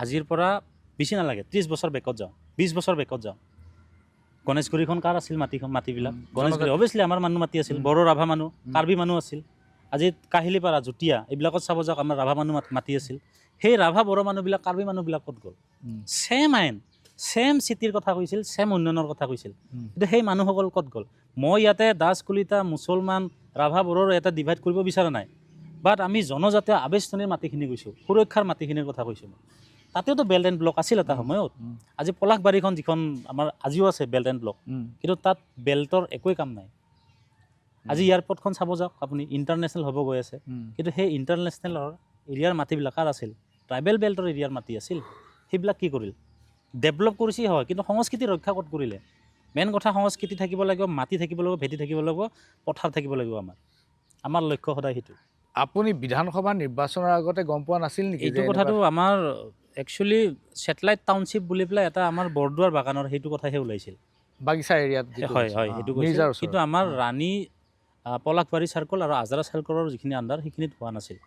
আজিৰ পৰা বেছি নালাগে 30 বছৰ বেকত যাওঁ, 20 বছৰ বেকত যাওঁ। গণেশগুৰিখন কাৰ আছিল মাটিবিলাক? গণেশগুৰি অভিয়াছলি আমাৰ মানুহ মাটি আছিল, বড়ো ৰাভা মানুহ, কাৰ্বি মানুহ আছিল। আজি কাহিলীপাৰা জুতীয়া এইবিলাকত চাব যাওক আমাৰ ৰাভা মানুহ মাটি আছিল। সেই ৰাভা বড়ো মানুহবিলাক কাৰ্বি মানুহবিলাক ক'ত গ'ল? ছেম আইন, ছেম চিটিৰ কথা কৈছিল, ছেম উন্নয়নৰ কথা কৈছিল, কিন্তু সেই মানুহসকল ক'ত গ'ল? মই ইয়াতে দাস কলিতা মুছলমান ৰাভা বড়োৰ এটা ডিভাইড কৰিব বিচৰা নাই, বাট আমি জনজাতীয় আৱেষ্টনীৰ মাটিখিনি কৈছোঁ, সুৰক্ষাৰ মাটিখিনিৰ কথা কৈছোঁ। তাতেওতো বেল্ট এণ্ড ব্লক আছিল এটা সময়ত। আজি পলাশবাৰীখন যিখন আমাৰ আজিও আছে বেল্ট এণ্ড ব্লক, কিন্তু তাত বেল্টৰ একোৱেই কাম নাই। আজি এয়াৰপৰ্টখন চাব যাওক আপুনি, ইণ্টাৰনেশ্যনেল হ'ব গৈ আছে, কিন্তু সেই ইণ্টাৰনেশ্যনেলৰ এৰিয়াৰ মাটিবিলাক কাৰ আছিল? ট্ৰাইবেল বেল্টৰ এৰিয়াৰ মাটি আছিল। সেইবিলাক কি কৰিল? ডেভেলপ কৰিছেই হয়, কিন্তু সংস্কৃতি ৰক্ষা ক'ত কৰিলে? মেইন কথা সংস্কৃতি থাকিব লাগিব, মাটি থাকিব লাগিব, ভেটি থাকিব লাগিব, পথাৰ থাকিব লাগিব। আমাৰ লক্ষ্য সদায় সেইটো। আপুনি বিধানসভা নিৰ্বাচনৰ আগতে গম পোৱা নাছিল নেকি? এইটো কথাটো আমাৰ একচুৱেলি ছেটেলাইট টাউনশ্বিপ বুলি পেলাই এটা আমাৰ বৰদুৱাৰ বাগানৰ সেইটো কথাহে ওলাইছিল, বাগিচা এৰিয়াত। হয় সেইটো কৈছিল, কিন্তু আমাৰ ৰাণী পলাশবাৰী চাৰ্কল আৰু আজাৰা চাৰ্কলৰ যিখিনি আণ্ডাৰ সেইখিনিত হোৱা নাছিল।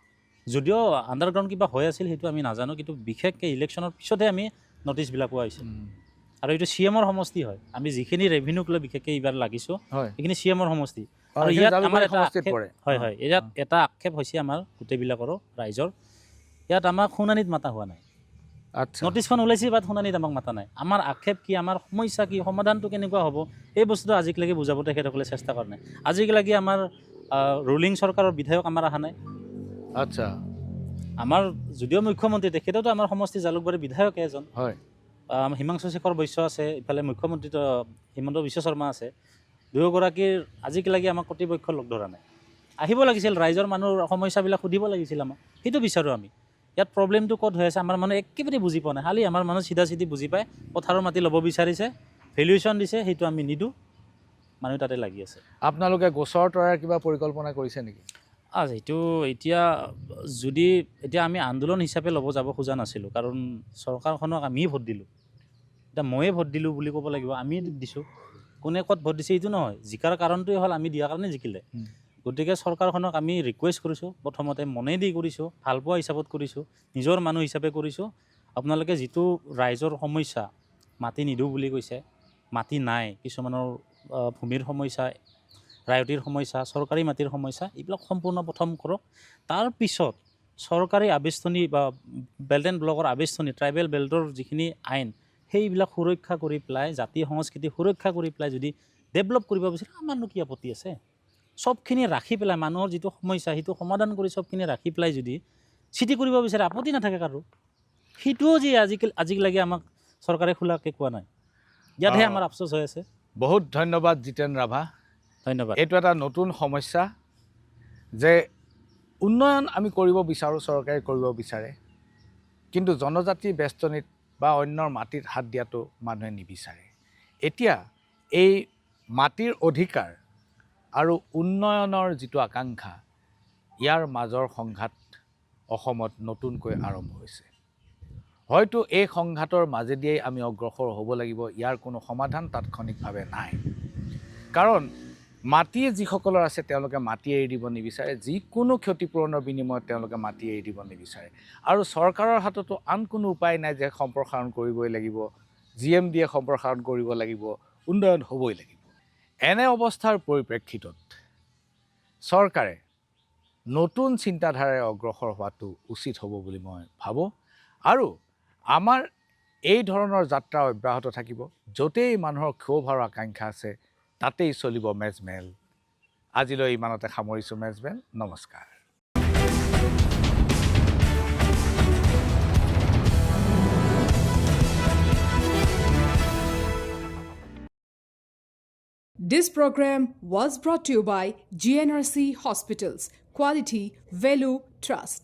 যদিও আণ্ডাৰগ্ৰাউণ্ড কিবা হৈ আছিল সেইটো আমি নাজানো, কিন্তু বিশেষকৈ ইলেকশ্যনৰ পিছতহে আমি নটিছবিলাক পোৱা হৈছিল। আৰু এইটো CMৰ সমষ্টি হয়। আমি যিখিনি ৰেভিনিউক লৈ বিশেষকৈ এইবাৰ লাগিছোঁ সেইখিনি CMৰ সমষ্টি। আৰু ইয়াত আমাৰ ইয়াত এটা আক্ষেপ হৈছে আমাৰ গোটেইবিলাকৰো ৰাইজৰ, ইয়াত আমাক শুনানিত মাতা হোৱা নাই। নটিছখন ওলাইছে বাট শুনানিত আমাক মাতা নাই। আমাৰ আক্ষেপ কি, আমাৰ সমস্যা কি, সমাধানটো কেনেকুৱা হ'ব, এই বস্তুটো আজিলৈকে বুজাব তেখেতসকলে চেষ্টা কৰা নাই। আজিলৈকে আমাৰ ৰুলিং চৰকাৰৰ বিধায়ক আমাৰ অহা নাই। আচ্ছা, আমাৰ যদিও মুখ্যমন্ত্ৰী, তেখেতেওতো আমাৰ সমষ্টি জালুকবাৰীৰ বিধায়কে এজন। হিমাংশু শেখৰ বৈশ্য আছে, ইফালে মুখ্যমন্ত্ৰীটো হিমন্ত বিশ্ব শৰ্মা আছে। দুয়োগৰাকীৰ আজিলৈকে আমাক কৰ্তৃপক্ষ লগ ধৰা নাই। আহিব লাগিছিল, ৰাইজৰ মানুহৰ সমস্যাবিলাক সুধিব লাগিছিল আমাক, সেইটো বিচাৰোঁ আমি। ইয়াত প্ৰব্লেমটো ক'ত হৈ আছে আমাৰ মানুহ একেবাৰে বুজি পোৱা নাই। খালি আমাৰ মানুহ চিধা বুজি পায়, পথাৰৰ মাটি ল'ব বিচাৰিছে, ভেলুৱেশ্যন দিছে, সেইটো আমি নিদিওঁ, মানুহ তাতে লাগি আছে। আপোনালোকে গোচৰ তৰাৰ কিবা পৰিকল্পনা কৰিছে নেকি? সেইটো এতিয়া আমি আন্দোলন হিচাপে ল'ব যাব খোজা নাছিলোঁ, কাৰণ চৰকাৰখনক আমিয়ে ভোট দিলোঁ। এতিয়া ময়ে ভোট দিলোঁ বুলি ক'ব লাগিব, আমি দিছোঁ। কোনে ক'ত ভোট দিছে এইটো নহয়, জিকাৰ কাৰণটোৱে হ'ল আমি দিয়াৰ কাৰণে জিকিলে। গতিকে চৰকাৰখনক আমি ৰিকুৱেষ্ট কৰিছোঁ, প্ৰথমতে মনেদি কৰিছোঁ, ভালপোৱা হিচাপত কৰিছোঁ, নিজৰ মানুহ হিচাপে কৰিছোঁ। আপোনালোকে যিটো ৰাইজৰ সমস্যা, মাটি নিদিওঁ বুলি কৈছে, মাটি নাই, কিছুমানৰ ভূমিৰ সমস্যা, ৰায়তীৰ সমস্যা, চৰকাৰী মাটিৰ সমস্যা, এইবিলাক সম্পূৰ্ণ প্ৰথম কৰক। তাৰপিছত চৰকাৰী আৱেষ্টনী বা বেল্ট এণ্ড ব্লকৰ আৱেষ্টনী, ট্ৰাইবেল বেল্টৰ যিখিনি আইন, সেইবিলাক সুৰক্ষা কৰি পেলাই, জাতি সংস্কৃতি সুৰক্ষা কৰি পেলাই যদি ডেভেলপ কৰিব বিচাৰে, আমাৰনো কি আপত্তি আছে? চবখিনি ৰাখি পেলাই, মানুহৰ যিটো সমস্যা সেইটো সমাধান কৰি চবখিনি ৰাখি পেলাই যদি চিটি কৰিব বিচাৰে, আপত্তি নাথাকে কাৰো। সেইটোও যে আজিলৈকে আমাক চৰকাৰে খোলাকৈ কোৱা নাই, ইয়াতহে আমাৰ আফচোচ হৈ আছে। বহুত ধন্যবাদ জিতেন ৰাভা, ধন্যবাদ। এইটো এটা নতুন সমস্যা যে উন্নয়ন আমি কৰিব বিচাৰোঁ, চৰকাৰে কৰিব বিচাৰে, কিন্তু জনজাতি বেষ্টনীত বা অন্যৰ মাটিত হাত দিয়াটো মানুহে নিবিচাৰে। এতিয়া এই মাটিৰ অধিকাৰ আৰু উন্নয়নৰ যিটো আকাংক্ষা, ইয়াৰ মাজৰ সংঘাত অসমত নতুনকৈ আৰম্ভ হৈছে। হয়তো এই সংঘাতৰ মাজেদিয়েই আমি অগ্ৰসৰ হ'ব লাগিব, ইয়াৰ কোনো সমাধান তাৎক্ষণিকভাৱে নাই। কাৰণ মাটিয়ে যিসকলৰ আছে তেওঁলোকে মাটি এৰি দিব নিবিচাৰে, যিকোনো ক্ষতিপূৰণৰ বিনিময়ত তেওঁলোকে মাটি এৰি দিব নিবিচাৰে। আৰু চৰকাৰৰ হাততো আন কোনো উপায় নাই যে সম্প্ৰসাৰণ কৰিবই লাগিব, GMDয়ে সম্প্ৰসাৰণ কৰিব লাগিব, উন্নয়ন হ'বই লাগিব। এনে অৱস্থাৰ পৰিপ্ৰেক্ষিতত চৰকাৰে নতুন চিন্তাধাৰাৰে অগ্ৰসৰ হোৱাটো উচিত হ'ব বুলি মই ভাবোঁ। আৰু আমাৰ এই ধৰণৰ যাত্ৰা অব্যাহত থাকিব। য'তেই মানুহৰ ক্ষোভ আৰু আকাংক্ষা আছে তাতেই চলিব মেজমেল। আজিলৈ ইমানতে সামৰিছোঁ মেজমেল। নমস্কাৰ। This program was brought to you by GNRC Hospitals. Quality, Value, Trust.